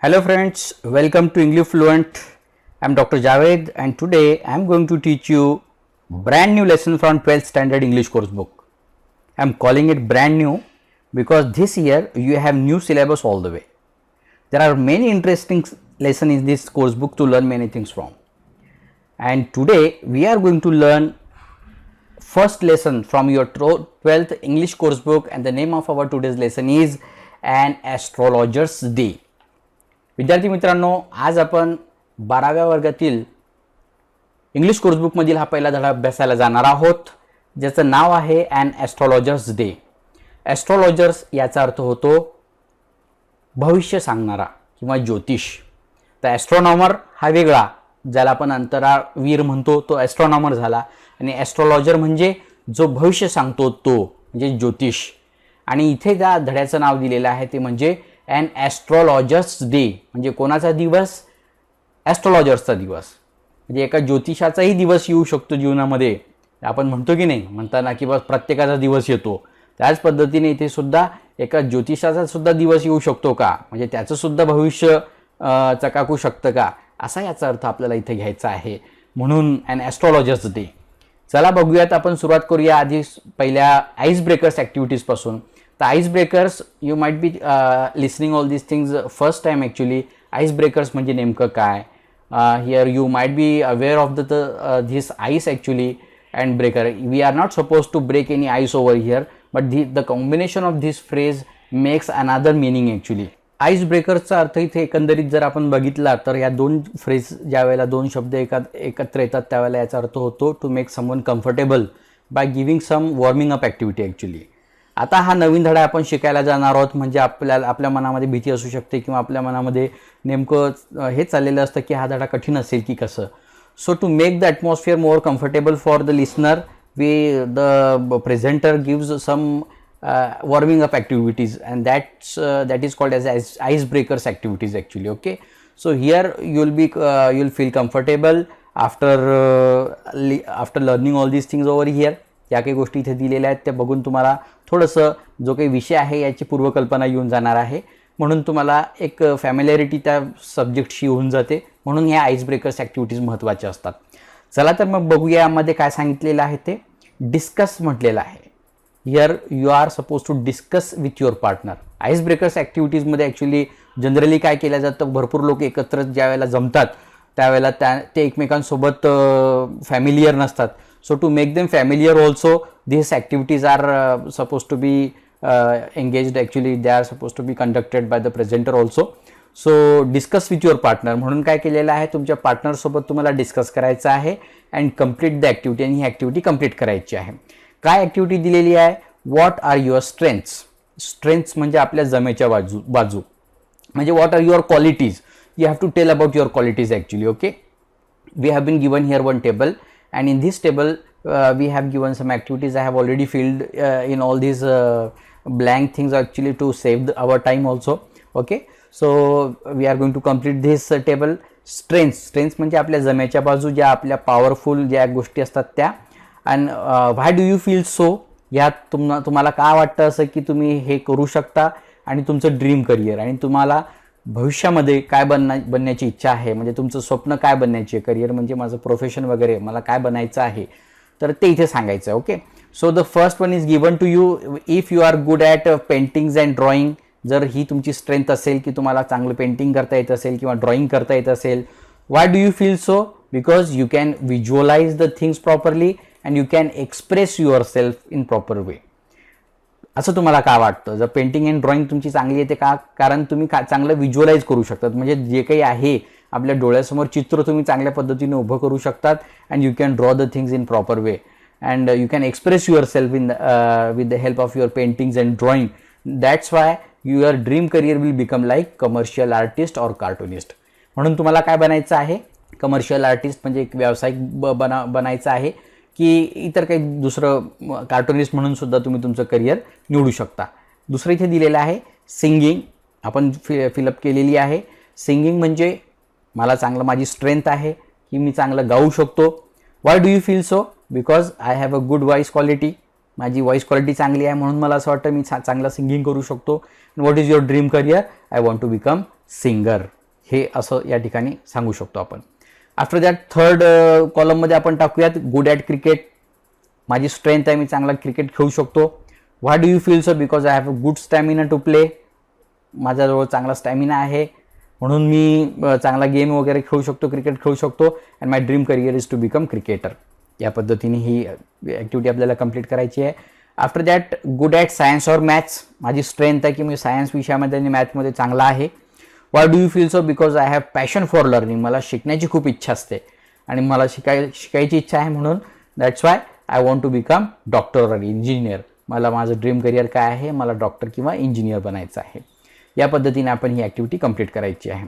Hello friends, welcome to English Fluent. I am Dr. Javed and today I am going to teach you brand new lesson from 12th standard English course book. I am calling it brand new because this year you have new syllabus all the way. There are many interesting lessons in this course book to learn many things from. And today we are going to learn first lesson from your 12th English course book, and the name of our today's lesson is An Astrologer's Day. विद्यार्थी मित्रांनो, आज आपण 12व्या वर्गातील English coursebook मधील हा पहिला धडा अभ्यासायला जाणार आहोत, ज्याचं नाव आहे ॲन ॲस्ट्रॉलॉजर्स डे. ॲस्ट्रॉलॉजर्स याचा अर्थ होतो भविष्य सांगणारा किंवा ज्योतिष. तर ॲस्ट्रॉनॉमर हा वेगळा, ज्याला आपण अंतराळवीर म्हणतो, तो ॲस्ट्रॉनॉमर झाला. आणि ॲस्ट्रॉलॉजर म्हणजे जो भविष्य सांगतो तो म्हणजे ज्योतिष. आणि इथे त्या धड्याचं नाव दिलेलं आहे ते म्हणजे ॲन ॲस्ट्रॉलॉजर्स डे. म्हणजे कोणाचा दिवस? ॲस्ट्रॉलॉजर्सचा दिवस. म्हणजे एका ज्योतिषाचाही दिवस येऊ शकतो जीवनामध्ये. आपण म्हणतो की नाही, म्हणताना की बस प्रत्येकाचा दिवस येतो, त्याच पद्धतीने इथे सुद्धा एका ज्योतिषाचा सुद्धा दिवस येऊ शकतो का, म्हणजे त्याचं सुद्धा भविष्य चकाकू शकतं का, असा याचा अर्थ आपल्याला इथे घ्यायचा आहे. म्हणून ॲन ॲस्ट्रॉलॉजर्स डे. चला बघूयात. आपण सुरुवात करूया आधी पहिल्या आईस ब्रेकर्स ॲक्टिव्हिटीजपासून. The ice breakers, you might be listening all these things first time actually. Ice breakers म्हणजे नेमकं काय? Here you might be aware of this ice actually and breaker. We are not supposed to break any ice over here, but the combination of this phrase makes another meaning actually. Ice ब्रेकरचा अर्थ इथे एकंदरीत जर आपण बघितला तर या दोन फ्रेज ज्या वेळेला दोन शब्द एकत्र येतात त्यावेळेला याचा अर्थ होतो to make someone comfortable by giving some warming up activity actually. आता हा नवीन धडा आपण शिकायला जाणार आहोत. म्हणजे आपल्या मनामध्ये भीती असू शकते किंवा आपल्या मनामध्ये नेमकं हे चाललेलं असतं की हा धडा कठीण असेल की कसं. So to make the atmosphere more comfortable for the listener, the presenter gives some warming up activities, and that is called as ice breakers activities actually. Okay, so here you'll feel comfortable after learning all these things over here. या काही गोष्टी इथे दिलेल्या आहेत त्या बघून तुम्हाला थोडंसं जो काही विषय आहे याची पूर्वकल्पना येऊन जाणार आहे. म्हणून तुम्हाला एक फॅमिलिअरिटी त्या सब्जेक्टशी होऊन जाते. म्हणून ह्या आईस ब्रेकर्स ॲक्टिव्हिटीज महत्त्वाच्या असतात. चला तर मग बघूया यामध्ये काय सांगितलेलं आहे ते. डिस्कस म्हटलेलं आहे. Here you are suppose to discuss with your partner. Ice breakers ॲक्टिव्हिटीजमध्ये ॲक्च्युली जनरली काय केलं जातं, भरपूर लोक एकत्र ज्या वेळेला जमतात त्यावेळेला ते एकमेकांसोबत फॅमिलियर नसतात. So to make them familiar also, these activities are supposed to be engaged actually. They are supposed to be conducted by the presenter also. So discuss with your partner. म्हणून काय केलेलं आहे, तुमच्या पार्टनर सोबत तुम्हाला discuss करायचं आहे and complete the activity. आणि ही ॲक्टिव्हिटी कम्प्लीट करायची आहे. काय ॲक्टिव्हिटी दिलेली आहे? What are your strengths. Strengths म्हणजे आपल्या जमेच्या बाजू म्हणजे what are your qualities. You have to tell about your qualities actually. Okay, we have been given here one table. And in this table we have given some activities. I have already filled in all these blank things actually to save our time also. Okay, so we are going to complete this table. Strengths म्हणजे आपल्या जमेच्या बाजू, ज्या आपल्या powerful ज्या गोष्टी असतात त्या. and why do you feel so, यात तुम्हाला काय वाटतं असं की तुम्ही हे करू शकता आणि तुमचं ड्रीम करिअर आणि तुम्हाला भविष्यामध्ये काय बनण्याची इच्छा आहे, म्हणजे तुमचं स्वप्न काय बनण्याची आहे, करिअर म्हणजे माझं प्रोफेशन वगैरे मला काय बनायचं आहे, तर ते इथे सांगायचं आहे. Okay, so the first one is given to you. If you are good at paintings and drawing, जर ही तुमची स्ट्रेंथ असेल की तुम्हाला चांगलं पेंटिंग करता येत असेल किंवा ड्रॉइंग करता येत असेल. Y do you feel so? Because you can visualise the things properly and you can express your self in proper way. असं तुम्हाला का वाटतं? जर पेंटिंग अँड ड्रॉइंग तुमची चांगली येते का? कारण तुम्ही चांगलं व्हिज्युअलाइज करू शकतात. म्हणजे जे काही आहे आपल्या डोळ्यासमोर चित्र तुम्ही चांगल्या पद्धतीने उभं करू शकतात. And you can draw the things in proper way and you can express your self in with the help of your paintings and drawing. That's why your dream career will become like commercial artist or cartoonist. म्हणून तुम्हाला काय बनायचं आहे? Commercial artist म्हणजे एक व्यावसायिक बनायचं आहे की इतर काही दुसरं कार्टुनिस्ट म्हणून सुद्धा तुम्ही तुमचं करिअर निवडू शकता. दुसरं इथे दिलेलं आहे सिंगिंग. आपण फिलअप केलेली आहे. सिंगिंग म्हणजे मला चांगलं, माझी स्ट्रेंथ आहे की मी चांगलं गाऊ शकतो. Y do you feel so? Because I have a good voice quality. माझी व्हॉइस क्वालिटी चांगली आहे म्हणून मला असं वाटतं मी चांगलं सिंगिंग करू शकतो. What is your dream career? I want to become singer, हे असं या ठिकाणी सांगू शकतो आपण. आफ्टर दॅट थर्ड कॉलममध्ये आपण टाकूयात गुड ॲट क्रिकेट. माझी स्ट्रेंथ आहे, मी चांगला क्रिकेट खेळू शकतो. Why do you feel so? Because I have a good stamina to play. माझ्याजवळ चांगला स्टॅमिना आहे म्हणून मी चांगला गेम वगैरे खेळू शकतो, क्रिकेट खेळू शकतो. And my dream career is to become cricketer. या पद्धतीने ही ॲक्टिव्हिटी आपल्याला कंप्लीट करायची आहे. After that good at science or maths. माझी स्ट्रेंथ आहे की मी सायन्स विषयामध्ये आणि मॅथ्समध्ये चांगला आहे. Why do you feel so? Because I have passion for learning. मला शिकण्याची खूप इच्छा असते आणि मला शिकायची इच्छा आहे म्हणून that's why I want to become doctor or engineer. मला माझं ड्रीम करिअर काय आहे? मला डॉक्टर किंवा इंजिनियर बनायचं आहे. या पद्धतीने आपण ही ॲक्टिव्हिटी कंप्लीट करायची आहे.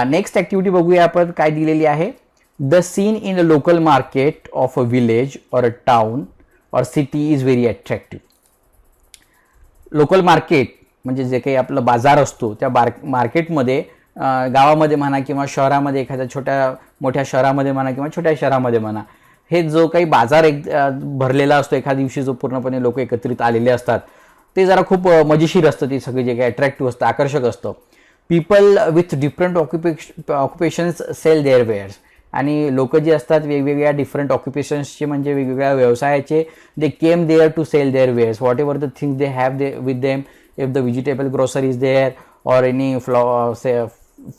नेक्स्ट ॲक्टिव्हिटी बघूया आपण काय दिलेली आहे. The seen in a local market of a village और अ town or city is very attractive. Local market म्हणजे जे काही आपलं बाजार असतो त्या मार्केटमध्ये गावामध्ये म्हणा किंवा शहरामध्ये, एखाद्या मोठ्या शहरामध्ये म्हणा किंवा छोट्या शहरामध्ये म्हणा, हे जो काही बाजार भरलेला असतो एखाद्या दिवशी, जो पूर्णपणे लोक एकत्रित आलेले असतात, ते जरा खूप मजेशीर असतं. ते सगळे जे काही अट्रॅक्टिव्ह असतं, आकर्षक असतं. People with different occupations sell their wares. आणि लोक जे असतात वेगवेगळ्या डिफरंट ऑक्युपेशन्सचे म्हणजे वेगवेगळ्या व्यवसायाचे, they came there to sell their wares whatever the things they have with them. If the vegetable grocery is there or any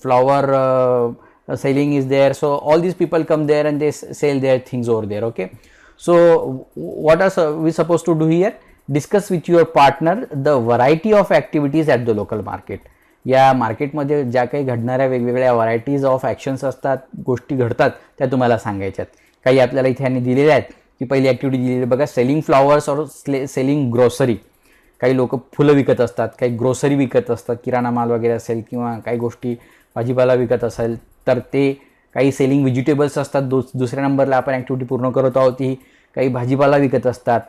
flower selling is there, so all these people come there and they sell their things over there. Okay, so what are we supposed to do here? Discuss with your partner the variety of activities at the local market. या मार्केटमध्ये ज्या काही घडणाऱ्या वेगवेगळ्या varieties of actions असतात, गोष्टी घडतात, त्या तुम्हाला सांगायच्यात. काही आपल्याला इथे यांनी दिलेल्या आहेत की पहिली ॲक्टिव्हिटी दिलेली बघा, सेलिंग फ्लॉवर्स और सेलिंग ग्रोसरी. काही लोक फुलं विकत असतात, काही ग्रोसरी विकत असतात, किराणा माल वगैरे असेल किंवा काही गोष्टी भाजीपाला विकत असेल तर ते. काही सेलिंग व्हेजिटेबल्स असतात. दुसऱ्या नंबरला आपण ॲक्टिव्हिटी पूर्ण करत आहोत ही. काही भाजीपाला विकत असतात.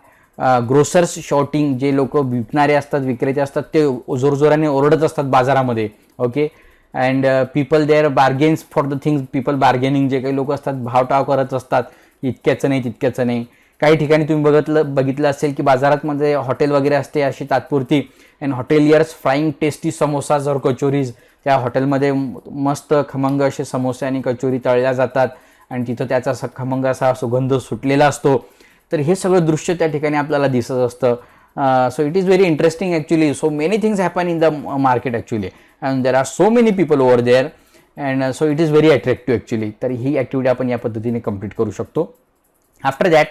ग्रोसर्स शॉटिंग, जे लोक विकणारे असतात, विक्रेते असतात, ते जोरजोराने ओरडत असतात बाजारामध्ये. Okay, and people there bargains for the things. People bargaining, जे काही लोक असतात भावटाव करत असतात, इतक्याचं नाही तितक्याचं नाही. काही ठिकाणी तुम्ही बघितलं असेल की बाजारातमध्ये हॉटेल वगैरे असते अशी तात्पुरती, अँड हॉटेलियर्स फ्राईंग टेस्टी समोसाज और कचोरीज. त्या हॉटेलमध्ये मस्त खमंग असे समोसे आणि कचोरी तळल्या जातात आणि तिथं त्याचा खमंग असा सुगंध सुटलेला असतो. तर हे सगळं दृश्य त्या ठिकाणी आपल्याला दिसत असतं. So it is very interesting actually. So many things happen in the market actually and there are so many people over there and so it is very attractive actually. तर ही ॲक्टिव्हिटी आपण या पद्धतीने कंप्लीट करू शकतो. After that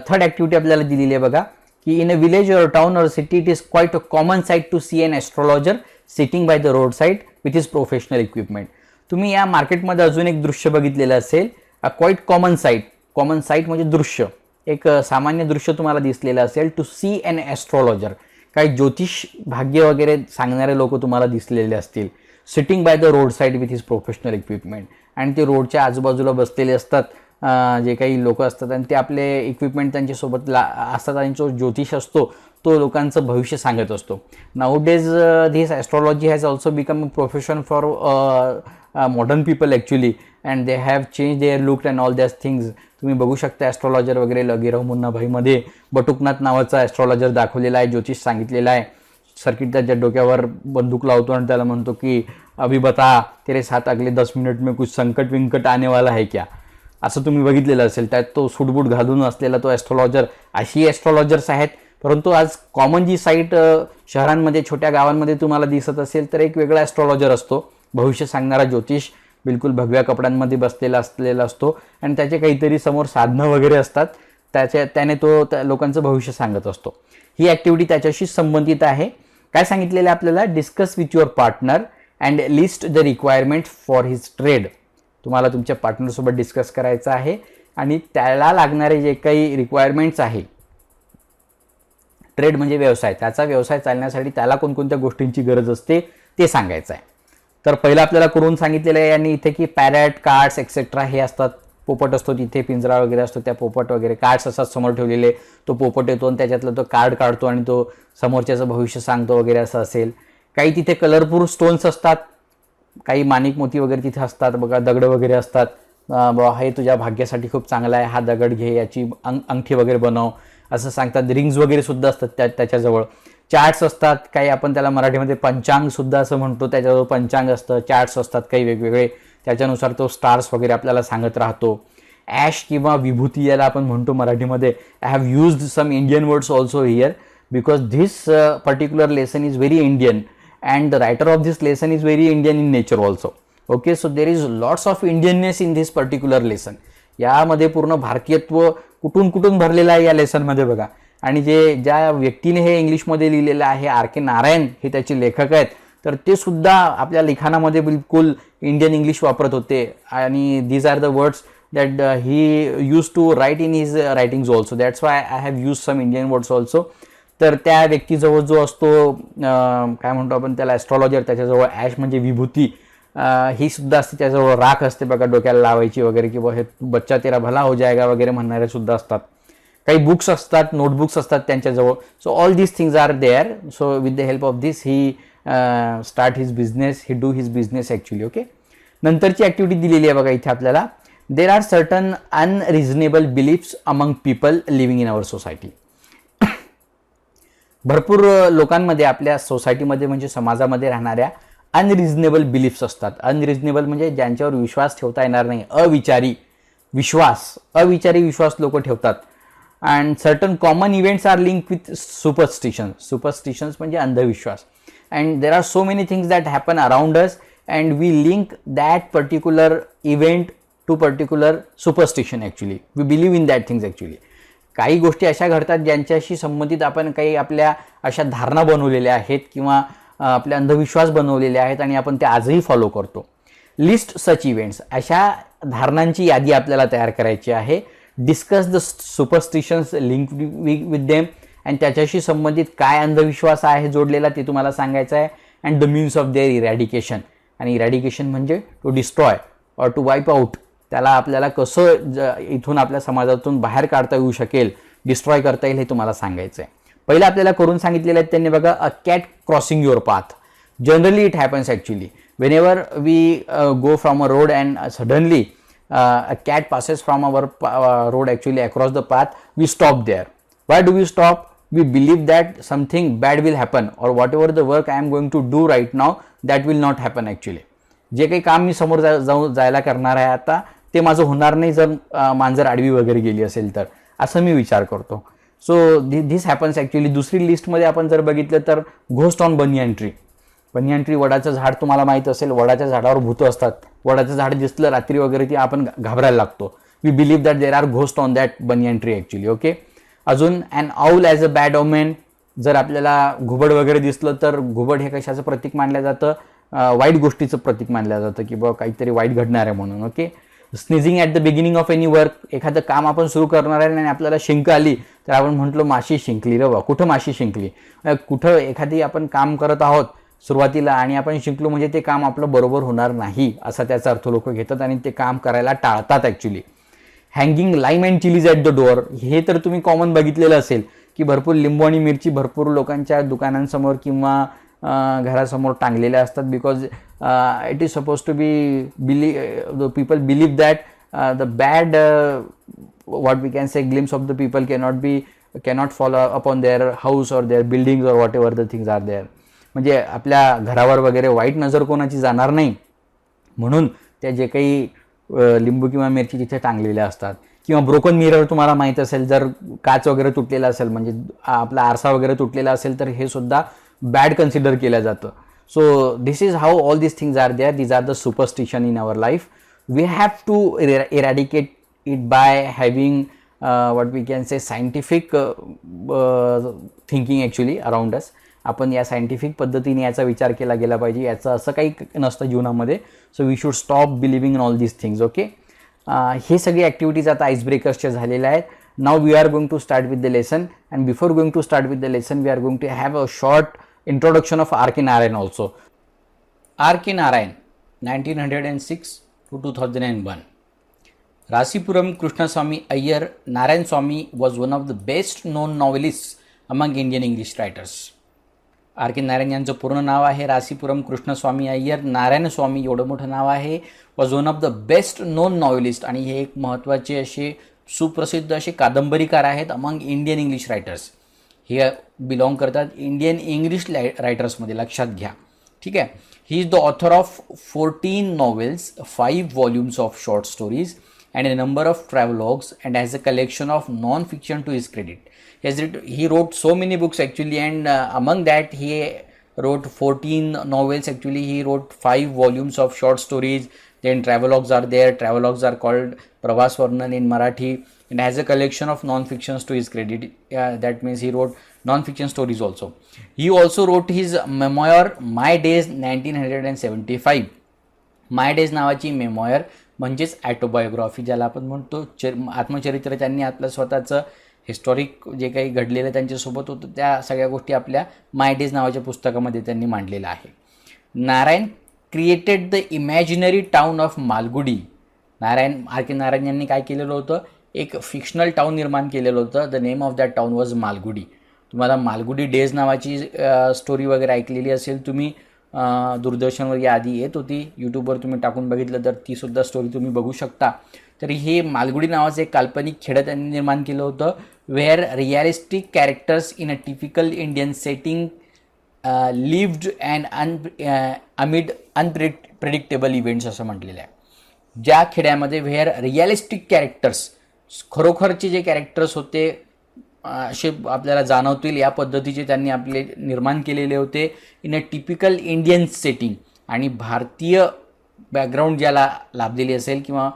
third activity आपल्याला दिलेली आहे बघा, की in a village or town or city it is quite a common sight to see an astrologer sitting by the road side with his professional equipment. तुम्ही या मार्केटमध्ये अजून एक दृश्य बघितलेलं असेल, a quite common sight. Common sight म्हणजे दृश्य, एक सामान्य दृश्य तुम्हाला दिसलेलं असेल. टू सी एन ॲस्ट्रॉलॉजर, काही ज्योतिष भाग्य वगैरे सांगणारे लोक तुम्हाला दिसलेले असतील. Sitting by the road side with his professional equipment, आणि ते रोडच्या आजूबाजूला बसलेले असतात जे काही लोक असतात आणि ते आपले इक्विपमेंट त्यांच्यासोबत असतात आणि जो ज्योतिष असतो तो लोकांचं भविष्य सांगत असतो. Nowadays this astrology has also become a profession for modern people actually and they have change there look and all that things. तुम्ही बघू शकता ॲस्ट्रॉलॉजर वगैरे लगीराव मुन्नाभाईमध्ये बटुकनाथ नावाचा ॲस्ट्रॉलॉजर दाखवलेला आहे, ज्योतिष सांगितलेला आहे. सर्किट त्याच्या डोक्यावर बंदूक लावतो आणि त्याला म्हणतो की अभी बता तेरे साथ अगले 10 मिनट में कुछ संकट विंकट आने वाला है क्या, असं तुम्ही बघितलेलं असेल. त्यात तो सूटबूट घालून असलेला तो ॲस्ट्रॉलॉजर. अशी ॲस्ट्रॉलॉजर्स आहेत. परंतु आज कॉमन जी साईट शहरांमध्ये छोट्या गावांमध्ये तुम्हाला दिसत असेल तर एक वेगळा ॲस्ट्रॉलॉजर असतो, भविष्य सांगणारा ज्योतिष, बिलकुल भगव्या कपड्यांमध्ये बसलेला असतो आणि त्याचे काहीतरी समोर साधनं वगैरे असतात, त्याने तो त्या लोकांचं भविष्य सांगत असतो. ही ॲक्टिव्हिटी त्याच्याशी संबंधित आहे. काय सांगितलेलं आपल्याला, discuss with your partner and list the requirement for his trade. तुम्हाला तुमच्या पार्टनरसोबत डिस्कस करायचं आहे आणि त्याला लागणारे जे काही रिक्वायरमेंट्स आहे, ट्रेड म्हणजे व्यवसाय, त्याचा व्यवसाय चालण्यासाठी त्याला कोणकोणत्या गोष्टींची गरज असते ते सांगायचं आहे. तर पहिलं आपल्याला करून सांगितलेलं आहे यांनी इथे की पॅरट, कार्ड्स एक्सेट्रा हे असतात. पोपट असतो तिथे, पिंजरा वगैरे असतो, त्या पोपट वगैरे कार्ड्स असतात समोर ठेवलेले. तो पोपट येतो आणि त्याच्यातलं तो कार्ड काढतो आणि तो समोरच्याचं भविष्य सांगतो वगैरे असं असेल. काही तिथे कलरफुल स्टोन्स असतात, काही माणिक मोती वगैरे तिथे असतात बघा, दगड वगैरे असतात. हे तुझ्या भाग्यासाठी खूप चांगला आहे, हा दगड घे, याची अंगठी वगैरे बनव असं सांगतात. रिंग्स वगैरे सुद्धा असतात त्याच्याजवळ. चार्ट्स असतात, काही आपण त्याला मराठीमध्ये पंचांग सुद्धा असं म्हणतो, त्याच्याजवळ पंचांग असतं, चार्ट्स असतात काही वेगवेगळे, त्याच्यानुसार तो स्टार्स वगैरे आपल्याला सांगत राहतो. ॲश किंवा विभूती याला आपण म्हणतो मराठीमध्ये. I have used some Indian words also here because this particular lesson is very Indian and the writer of this lesson is very Indian in nature also. Okay, so there is lots of Indianness in this particular lesson. यामध्ये पूर्ण भारतीयत्व कुठून कुठून भरलेलं आहे या लेसनमध्ये बघा. आणि ज्या व्यक्तीने हे इंग्लिशमध्ये लिहिलेलं आहे, आर के नारायण हे त्याचे लेखक आहेत, तर ते सुद्धा आपल्या लिखाणामध्ये बिलकुल इंडियन इंग्लिश वापरत होते. आणि these are the words that he use to write in his writings also. That's why I have use some Indian words also. तर त्या व्यक्तीजवळ जो असतो काय म्हणतो आपण त्याला, ॲस्ट्रॉलॉजर, त्याच्याजवळ ॲश म्हणजे विभूती ही सुद्धा असते, त्याच्याजवळ राख असते बघा डोक्याला लावायची वगैरे, किंवा हे बच्चा तेरा भला हो जाएगा वगैरे म्हणणारे सुद्धा असतात. काही बुक्स असतात, नोटबुक्स असतात त्यांच्याजवळ. So all these things are there. So with the help of this he start his business, he do his business actually. Okay, नंतरची ॲक्टिव्हिटी दिलेली आहे बघा इथे आपल्याला. There are certain unreasonable beliefs among people living in our society. भरपूर लोकांमध्ये आपल्या सोसायटीमध्ये म्हणजे समाजामध्ये राहणाऱ्या अनरिझनेबल बिलीफ्स असतात. अनरिझनेबल म्हणजे ज्यांच्यावर विश्वास ठेवता येणार नाही, अविचारी विश्वास लोक ठेवतात. And certain common events are link with superstitions म्हणजे अंधविश्वास. And there are so many things that happen around us and we link that particular event to particular superstition. Actually we believe in that things. Actually काही गोष्टी अशा घडतात ज्यांच्याशी संबंधित आपण काही आपल्या अशा धारणा बनवलेल्या आहेत किंवा आपले अंधविश्वास बनवलेले आहेत आणि आपण ते आजही फॉलो करतो. लिस्ट सच इव्हेंट्स, अशा धारणांची यादी आपल्याला तयार करायची आहे. Discuss the superstitions link with them, आणि त्याच्याशी संबंधित काय अंधविश्वास आहे जोडलेला ते तुम्हाला सांगायचं आहे. And the means of their eradication, आणि इरॅडिकेशन म्हणजे to destroy or to wipe out, त्याला आपल्याला कसं इथून आपल्या समाजातून बाहेर काढता येऊ शकेल, डिस्ट्रॉय करता येईल हे तुम्हाला सांगायचं आहे. पहिलं आपल्याला करून सांगितलेलं आहे त्यांनी बघा, a cat crossing your path. Generally it happens actually whenever we go from a road and suddenly a cat passes from our road actually across the path, we stop there. Why do we stop? We believe that something bad will happen, or whatever the work I am going to do right now, that will not happen actually. जे काही काम मी समोर जायला करणार आहे आता ते माझं होणार नाही जर मांजर आडवी वगैरे गेली असेल तर, असं मी विचार करतो. So this happens actually. दुसरी लिस्टमध्ये आपण जर बघितलं तर ghost on banyan tree. Banyan tree, वडाचं झाड तुम्हाला माहीत असेल, वडाच्या झाडावर भूतं असतात. वडाचं झाड दिसलं रात्री वगैरे ती आपण घाबरायला लागतो. We believe that there are ghost on that banyan tree actually. Okay, अजून and owl as a bad omen. जर आपल्याला घुबड वगैरे दिसलं तर घुबड हे कशाचं प्रतीक मानलं जातं, वाईट गोष्टीचं प्रतीक मानलं जातं की बाबा काहीतरी वाईट घडणार आहे म्हणून. Okay, sneezing at the beginning of any work. एखादं काम आपण सुरू करणार आहे आणि आपल्याला शिंक आली तर आपण म्हटलं माशी शिंकली रे बा. कुठं माशी शिंकली? कुठं एखादी आपण काम करत आहोत सुरुवातीला आणि आपण शिंकलो म्हणजे ते काम आपलं बरोबर होणार नाही असा त्याचा अर्थ लोक घेतात आणि ते काम करायला टाळतात actually. Hanging lime and chillies at the door. हे तर तुम्ही कॉमन बघितलेलं असेल की भरपूर लिंबू आणि मिरची भरपूर लोकांच्या दुकानांसमोर किंवा घरासमोर टांगलेल्या असतात. Because it is suppose to be the people believe that the bad what we can say glimpse of the people cannot fall upon their house or their buildings or whatever the things are there. म्हणजे आपल्या घरावर वगैरे वाईट नजर कोणाची जाणार नाही म्हणून त्या जे काही लिंबू किंवा मिरची तिथे टांगलेल्या असतात. किंवा ब्रोकन मिरर तुम्हाला माहीत असेल, जर काच वगैरे तुटलेला असेल म्हणजे आपला आरसा वगैरे तुटलेला असेल तर हे सुद्धा बॅड कन्सिडर केलं जातं. So this is how all this things are there. These are the superstition in our life. We have to eradicate it by having what we can say scientific thinking actually around us. आपण या scientific पद्धतीने याचा विचार केला गेला पाहिजे. याचं असं काही नसतं जीवनामध्ये. So we should stop believing in all these things. Okay, हे सगळे ॲक्टिव्हिटीज आता आईस ब्रेकर्सच्या झालेल्या आहेत. Now we are going to start with the lesson and before going to start with the lesson we are going to have a short introduction of R K Narayan also. R K Narayan 1906 to 2001. Rasipuram Krishnaswamy Iyer Narayan Swamy was one of the best known novelists among Indian English writers. R K Narayan यांचं पूर्ण नाव आहे रासीपुरम कृष्णस्वामी अय्यर नारायण स्वामी, एवढं मोठं नाव आहे. Was one of the best non novelist, आणि हे एक महत्त्वाचे असे सुप्रसिद्ध असे कादंबरीकार आहेत अमंग इंडियन इंग्लिश रायटर्स. हे बिलॉंग करतात इंडियन इंग्लिश रायटर्समध्ये, लक्षात घ्या. ठीक आहे. He is the author of 14 novels, 5 volumes of short stories and a number of travelogues, and has a collection of non-fiction to his credit. He wrote so many books actually, and among that he wrote 14 novels actually. He wrote 5 volumes of short stories, then travelogues are there. Travelogues are called Pravas Varnan in Marathi, and has a collection of non-fictions to his credit. That means he wrote non-fiction stories also. He also wrote his memoir My Days 1975. My days नावाची memoir म्हणजेच ॲटोबायोग्राफी ज्याला आपण म्हणतो, आत्मचरित्र. त्यांनी आपलं स्वतःचं historic जे काही घडलेलं त्यांच्यासोबत होतं त्या सगळ्या गोष्टी आपल्या माय डेज नावाच्या पुस्तकामध्ये त्यांनी मांडलेलं आहे. Narayan created the imaginary town of Malgudi. R K Narayan यांनी काय केलेलं होतं, एक फिक्शनल टाउन निर्माण केलेलं होतं. The name of that town was Malgudi. तुम्हाला मालगुडी डेज नावाची स्टोरी वगैरे ऐकलेली असेल तुम्ही, दूरदर्शनवर याआधी येत होती, यूट्यूबवर तुम्ही टाकून बघितलं तर तीसुद्धा स्टोरी तुम्ही बघू शकता. तर हे मालगुडी नावाचं एक काल्पनिक खेडं त्यांनी निर्माण केलं होतं, were realistic characters in a typical Indian setting lived and amid unpredictable events असं म्हटलेलं आहे. ज्या खेड्यामध्ये वेअर रिअलिस्टिक कॅरेक्टर्स, खरोखरचे जे कॅरेक्टर्स होते असे आपल्याला जाणवतील या पद्धतीचे त्यांनी आपले निर्माण केलेले होते in a typical Indian setting. आणि भारतीय बॅकग्राऊंड ज्याला लाभलेली असेल किंवा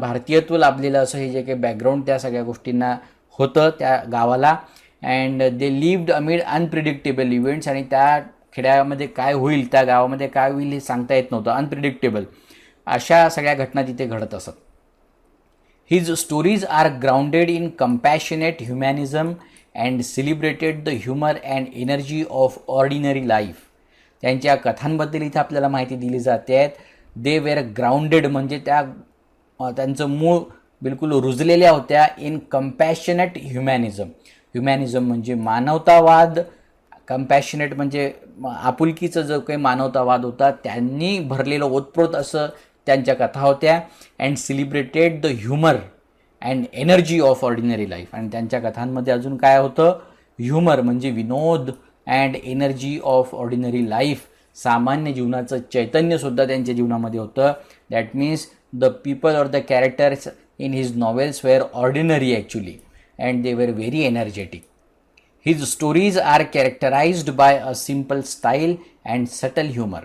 भारतीयत्व लाभलेलं असं हे जे काही बॅकग्राऊंड त्या सगळ्या गोष्टींना होतं त्या गावाला. And they lived amid unpredictable events. आणि त्या खेड्यामध्ये काय होईल, त्या गावामध्ये काय होईल हे सांगता येत नव्हतं, अनप्रिडिक्टेबल अशा सगळ्या घटना तिथे घडत असत. His stories are grounded in compassionate humanism and celebrated the humor and energy of ordinary life. त्यांच्या कथांबद्दल इथे आपल्याला माहिती दिली जाते आहेत. दे वेर ग्राउंडेड म्हणजे त्यांचं मूळ बिलकुल रुजलेल्या होत्या इन कंपॅशनेट ह्युमॅनिझम. ह्युमॅनिझम म्हणजे मानवतावाद, कंपॅशनेट म्हणजे आपुलकीचं जो काही मानवतावाद होता त्यांनी भरलेलं ओतप्रोत असं त्यांच्या कथा होत्या. And celebrated the humour and energy of ordinary life. आणि त्यांच्या कथांमध्ये अजून काय होतं, ह्युमर म्हणजे विनोद and energy of ordinary life, सामान्य जीवनाचं चैतन्यसुद्धा त्यांच्या जीवनामध्ये होतं. That means the people or the characters in his novels were ordinary actually and they were very energetic. His stories are characterised by a simple style and subtle humour.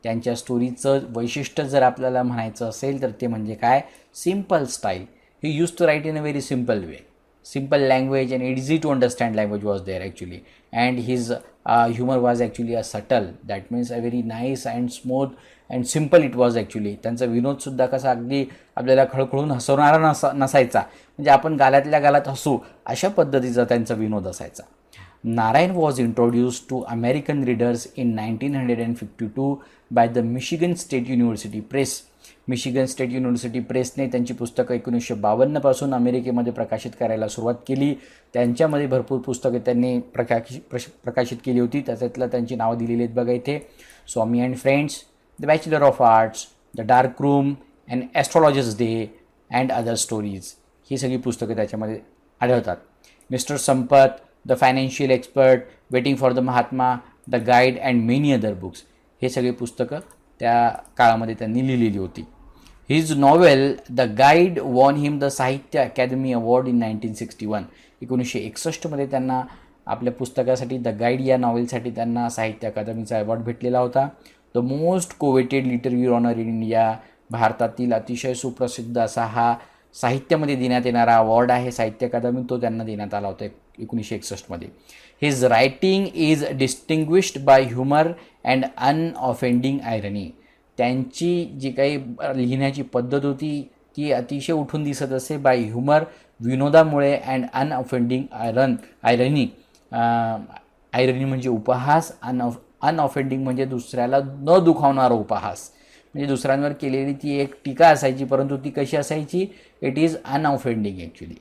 त्यांच्या स्टोरीचं वैशिष्ट्य जर आपल्याला म्हणायचं असेल तर ते म्हणजे काय, simple style. He use to write in a very simple way, simple language and easy to understand language was there actually. And his humour was actually a subtle, that means a very nice and smooth and simple it was actually. त्यांचा विनोदसुद्धा कसा अगदी आपल्याला खळखळून हसवणारा नसायचा, म्हणजे आपण गालातल्या गालात हसू अशा पद्धतीचा त्यांचा विनोद असायचा. Narayan was introduced to American readers in 1952 by the Michigan State University Press. Michigan State University प्रेसने त्यांची पुस्तकं 1952 पासून अमेरिकेमध्ये प्रकाशित करायला सुरुवात केली. त्यांच्यामध्ये भरपूर पुस्तकं त्यांनी प्रकाशित केली होती. त्याच्यातलं त्यांची नावं दिलेली आहेत बघा इथे, Swami and friends, the bachelor of arts, the dark room and astrologer's day and other stories. ही सगळी पुस्तकं त्याच्यामध्ये आढळतात. Mister Sampath, the financial expert, waiting for the Mahatma, the guide and many other books, हे सगळी पुस्तकं त्या काळामध्ये त्यांनी लिहिलेली होती. His novel the guide won him the Sahitya Akademi award in 1961. 1961 त्यांना आपल्या पुस्तकासाठी द गाईड या नॉवेलसाठी त्यांना साहित्य अकादमीचा अवॉर्ड भेटलेला होता. The most coveted literary honour in India, भारतातील अतिशय सुप्रसिद्ध असा हा साहित्यामध्ये देण्यात येणारा अवॉर्ड आहे साहित्य अकादमी, तो त्यांना देण्यात आला होता 1961. His writing is distinguished by humour and unoffending irony. त्यांची जी काही लिहिण्याची पद्धत होती ती अतिशय उठून दिसत असे बाय ह्युमर, विनोदामुळे, अँड अनऑफेंडिंग आयरनी. आयरनी म्हणजे उपहास, अनऑफेंडिंग म्हणजे दुसऱ्याला न दुखावणारा उपहास, म्हणजे दुसऱ्यांवर केलेली ती एक टीका असायची, परंतु ती कशी असायची, इट इज अनऑफेंडिंग ॲक्च्युली,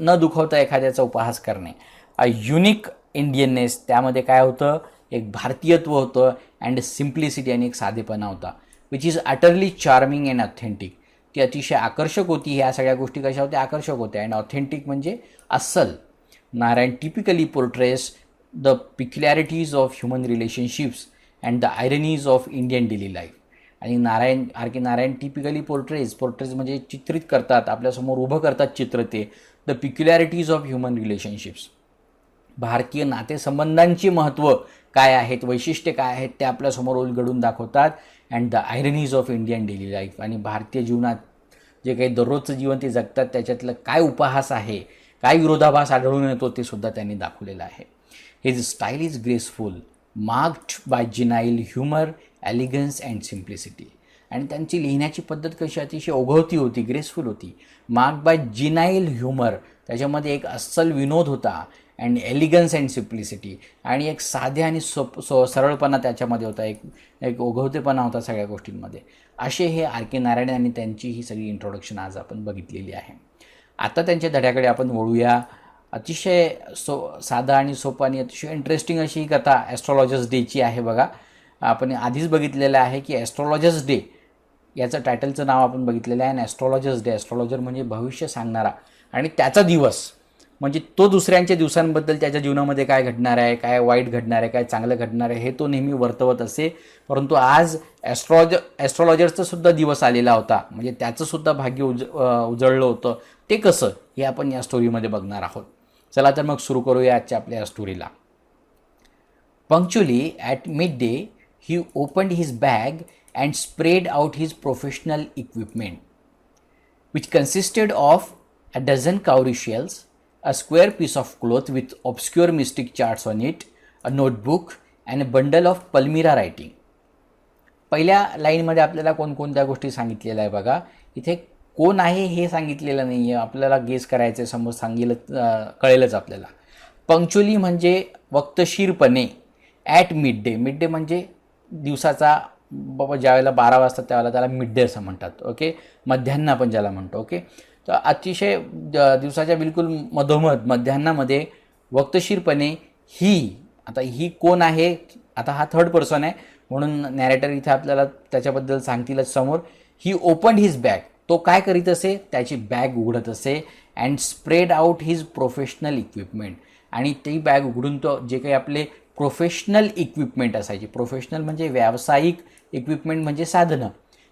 न दुखवता एखाद्याचा उपहास करणे. अ युनिक इंडियननेस, त्यामध्ये काय होतं, एक भारतीयत्व होतं, अँड सिम्प्लिसिटी आणि एक साधेपणा होता, which is utterly charming and authentic. ती अतिशय आकर्षक होती. ह्या सगळ्या गोष्टी कशा होत्या, आकर्षक होत्या. अँड ऑथेंटिक म्हणजे अस्सल. Narayan typically portrays the peculiarities of human relationships and the ironies of Indian daily life. आणि नारायण टिपिकली पोर्ट्रेज म्हणजे चित्रित करतात, आपल्यासमोर उभं करतात चित्र ते द पिक्युलॅरिटीज ऑफ ह्युमन रिलेशनशिप्स. भारतीय नातेसंबंधांची महत्त्व काय आहेत, वैशिष्ट्ये काय आहेत ते आपल्यासमोर उलगडून दाखवतात. And the ironies of Indian daily life, आणि भारतीय जीवनात जे काही दररोजचं जीवन ते जगतात त्याच्यातलं काय उपहास आहे, काय विरोधाभास आढळून येतो ते सुद्धा त्यांनी दाखवलेलं आहे. His style is graceful, marked by genial humour, elegance and simplicity. आणि त्यांची लिहिण्याची पद्धत कशी अतिशय ओघवती होती, ग्रेसफुल होती. मार्क्ड बाय जिनाईल ह्युमर, त्याच्यामध्ये एक अस्सल विनोद होता. अँड एलिगन्स अँड सिम्प्लिसिटी, आणि एक साध्या आणि सरळपणा त्याच्यामध्ये होता, एक ओघवतेपणा होता सगळ्या गोष्टींमध्ये. असे हे आर के नारायण आणि त्यांची ही सगळी इंट्रोडक्शन आज आपण बघितलेली आहे. आता त्यांच्या धड्याकडे आपण वळूया. अतिशय साधा आणि सोपा आणि अतिशय इंटरेस्टिंग अशी ही कथा ॲस्ट्रॉलॉजर्स डेची आहे बघा. आपण आधीच बघितलेलं आहे की ॲस्ट्रॉलॉजर्स डे याचं टायटलचं नाव आपण बघितलेलं आहे. आणि ॲस्ट्रॉलॉजर्स डे, ॲस्ट्रॉलॉजर म्हणजे भविष्य सांगणारा, आणि त्याचा दिवस म्हणजे तो दुसऱ्यांच्या दिवसांबद्दल त्याच्या जीवनामध्ये काय घडणार आहे, काय वाईट घडणार आहे, काय चांगलं घडणार आहे हे तो नेहमी वर्तवत असे. परंतु आज ॲस्ट्रॉलॉजरचा सुद्धा दिवस आलेला होता, म्हणजे त्याचंसुद्धा भाग्य उजळलं होतं. ते कसं हे आपण या स्टोरीमध्ये बघणार आहोत. चला तर मग सुरू करूया आजच्या आपल्या या स्टोरीला. Punctually at midday he opened his bag and spread out his professional equipment, which consisted of a dozen cowrie shells, a square piece of cloth with obscure mystic charts on it, a notebook and a bundle of Palmyra writing. पहिल्या लाईनमध्ये आपल्याला कोणकोणत्या गोष्टी सांगितलेल्या आहे बघा. इथे कोण आहे हे सांगितलेलं नाही आहे, आपल्याला गेस करायचं आहे, समज कळेलच आपल्याला. पंक्च्युअली म्हणजे वक्तशीरपणे, ॲट मिड डे म्हणजे दिवसाचा बाबा ज्यावेळेला 12 वाजता त्यावेळेला त्याला मिड डे असं म्हणतात. ओके, मध्यान्ह आपण ज्याला म्हणतो. ओके, तर अतिशय दिवसाच्या बिलकुल मधोमध मध्यान्हामध्ये वक्तशीरपणे आता ही कोण आहे, आता हा थर्ड पर्सन आहे म्हणून नॅरेटर इथे आपल्याला त्याच्याबद्दल सांगतीलच समोर. ही ओपनड हिज बॅग, तो काय करीत असे, त्याची बॅग उघडत असे. And spread out his professional equipment, आणि ती बॅग उघडून तो जे काही आपले प्रोफेशनल इक्विपमेंट असायची, प्रोफेशनल म्हणजे व्यावसायिक, इक्विपमेंट म्हणजे साधनं,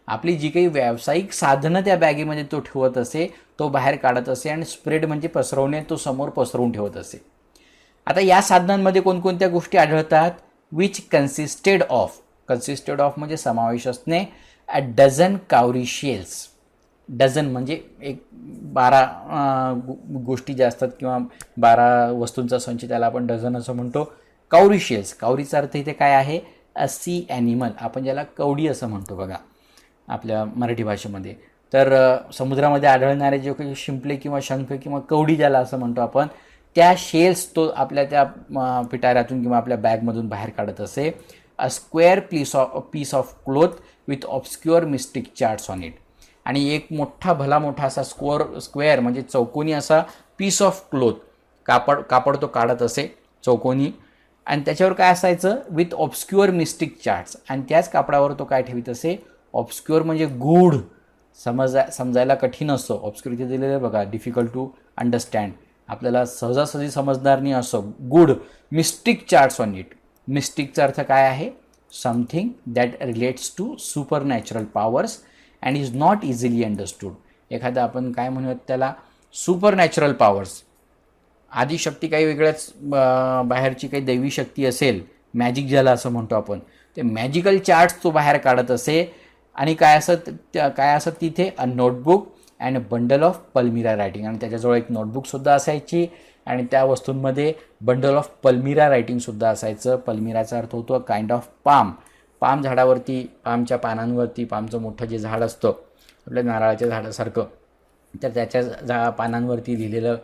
आपली जी काही व्यावसायिक साधनं त्या बॅगेमध्ये तो ठेवत असे, तो बाहेर काढत असे. आणि स्प्रेड म्हणजे पसरवणे, तो समोर पसरवून ठेवत असे. आता या साधनांमध्ये कोणकोणत्या गोष्टी आढळतात, विच कन्सिस्टेड ऑफ म्हणजे समावेश असणे, अ डझन कावरी शेल्स. डझन म्हणजे एक 12 गोष्टी ज्या असतात किंवा 12 वस्तूंचा संच, त्याला आपण डझन असं म्हणतो. कावरी शेल्स, कावरीचा अर्थ इथे काय आहे, अ सी ॲनिमल, आपण ज्याला कवडी असं म्हणतो बघा आपल्या मराठी भाषेमध्ये. तर समुद्रामध्ये आढळणारे जे काही शिंपले किंवा शंख किंवा कवडी ज्याला असं म्हणतो आपण, त्या शेल्स तो आपल्या त्या पिटाऱ्यातून किंवा आपल्या बॅगमधून बाहेर काढत असे. A square piece of cloth with obscure mystic charts on it, आणि एक भला मोठा असा स्क्वेअर म्हणजे चौकोनी असा पीस ऑफ क्लोथ, कापड तो काढत असे चौकोनी. आणि त्याच्यावर काय असायचं, विथ ऑब्स्क्युअर मिस्टिक चार्ट्स, आणि त्याच कापडावर तो काय ठेवीत असे, ऑब्स्क्युअर म्हणजे गूढ, समजायला कठीण असं. ऑब्स्क्युअर इथे दिलेलं आहे बघा, डिफिकल्ट टू अंडरस्टँड, आपल्याला सहजासहजी समजणार नाही असं गूढ. मिस्टिक चार्ट्स ऑन इट, मिस्टिकचा अर्थ काय आहे, something that relates to supernatural powers and is not easily understood. एखादा आपण काय म्हणूयात त्याला, सुपर नॅचरल पॉवर्स, आदिशक्ती काही वेगळ्याच बाहेरची काही दैवी शक्ती असेल, मॅजिक ज्याला असं म्हणतो आपण, ते मॅजिकल चार्ट्स तो बाहेर काढत असे. आणि काय असत तिथे, a notebook and a bundle of palmyra writing, आणि त्याच्याजवळ एक नोटबुकसुद्धा असायची, आणि त्या वस्तूंमध्ये बंडल ऑफ पल्मिरा रायटिंगसुद्धा असायचं. पल्मिराचा अर्थ होतो काइंड ऑफ पाम झाडावरती, पामच्या पानांवरती, पामचं मोठं जे झाड असतं आपल्या नारळाच्या झाडासारखं, तर त्याच्या पानांवरती लिहिलेलं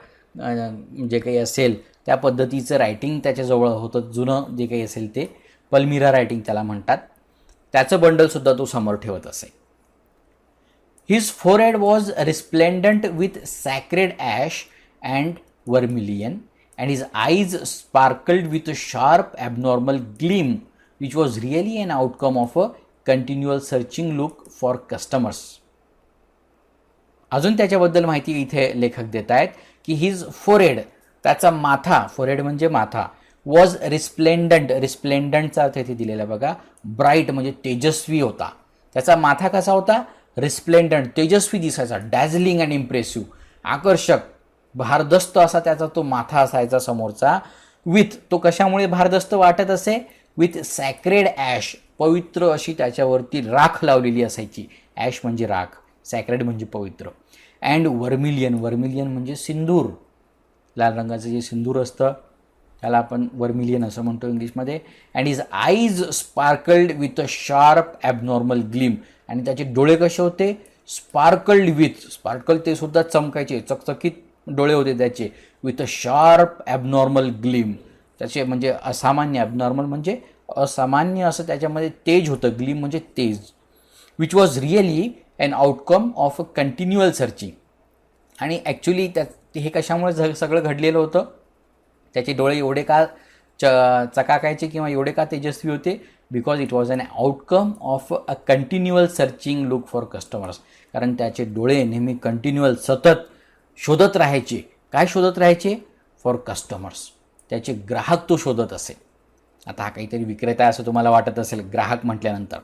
जे काही असेल त्या पद्धतीचं रायटिंग त्याच्याजवळ होतं, जुनं जे काही असेल ते पल्मिरा रायटिंग त्याला म्हणतात. त्याचं बंडलसुद्धा तो समोर ठेवत असे. His forehead was resplendent with sacred ash and vermilion, and his eyes sparkled with a sharp abnormal gleam, which was really an outcome of a continual searching look for customers. अजून त्याच्याबद्दल माहिती इथे लेखक देत आहेत की हिज फोरहेड, त्याचा माथा, फोरहेड म्हणजे माथा, वॉज रिस्प्लेंडंट, रिस्प्लेंडंटचा अर्थ इथे दिलेला आहे बघा, ब्राईट म्हणजे तेजस्वी होता. त्याचा माथा कसा होता, रिस्प्लेंडंट, तेजस्वी दिसायचा, डॅझलिंग अँड इम्प्रेसिव्ह, आकर्षक, भारदस्त असा त्याचा तो माथा असायचा समोरचा. विथ, तो कशामुळे भारदस्त वाटत असे, विथ सॅक्रेड ॲश, पवित्र अशी त्याच्यावरती राख लावलेली असायची. ॲश म्हणजे राख, सॅक्रेड म्हणजे पवित्र. अँड वर्मिलियन, वर्मिलियन म्हणजे सिंदूर, लाल रंगाचं जे सिंदूर असतं त्याला आपण वर्मिलियन असं म्हणतो इंग्लिशमध्ये. And his eyes sparkled with a sharp abnormal gleam, आणि त्याचे डोळे कसे होते, स्पार्कल्ड विथ, स्पार्कल ते सुद्धा चमकायचे, चकचकीत डोळे होते त्याचे, with a sharp abnormal gleam, त्याचे म्हणजे असामान्य, ॲबनॉर्मल म्हणजे असामान्य असं त्याच्यामध्ये तेज होतं, ग्लीम म्हणजे तेज. Which was really an outcome of a continual searching, आणि ॲक्च्युली हे कशामुळे सगळं घडलेलं होतं, त्याचे डोळे एवढे का चकाकायचे किंवा एवढे का तेजस्वी होते, because it was an outcome of a continual searching look for customers, कारण त्याचे डोळे नेहमी कंटिन्युअल सतत शोधत राहायचे. काय शोधत राहायचे, फॉर कस्टमर्स, त्याचे ग्राहक तो शोधत असे. आता हा काहीतरी विक्रेता असं तुम्हाला वाटत असेल ग्राहक म्हटल्यानंतर.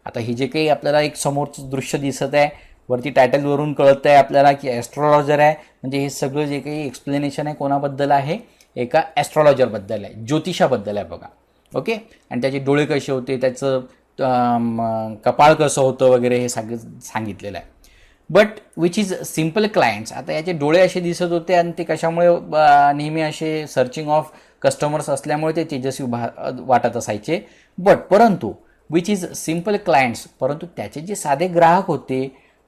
आता हे जे काही आपल्याला एक समोरचं दृश्य दिसत आहे, वरती टायटलवरून कळत आहे आपल्याला की ॲस्ट्रॉलॉजर आहे, म्हणजे हे सगळं जे काही एक्सप्लेनेशन आहे कोणाबद्दल आहे, एका ॲस्ट्रॉलॉजरबद्दल आहे, ज्योतिषाबद्दल आहे बघा. ओके, आणि त्याचे डोळे कसे होते, त्याचं कपाळ कसं होतं वगैरे हे सांगितलेलं आहे. But which is simple clients, आता याचे डोळे असे दिसत होते आणि ते कशामुळे नेहमी असे सर्चिंग ऑफ कस्टमर्स असल्यामुळे ते तेजस्वी वाटत असायचे. परंतु विच इज सिम्पल क्लायंट्स, परंतु त्याचे जे साधे ग्राहक होते,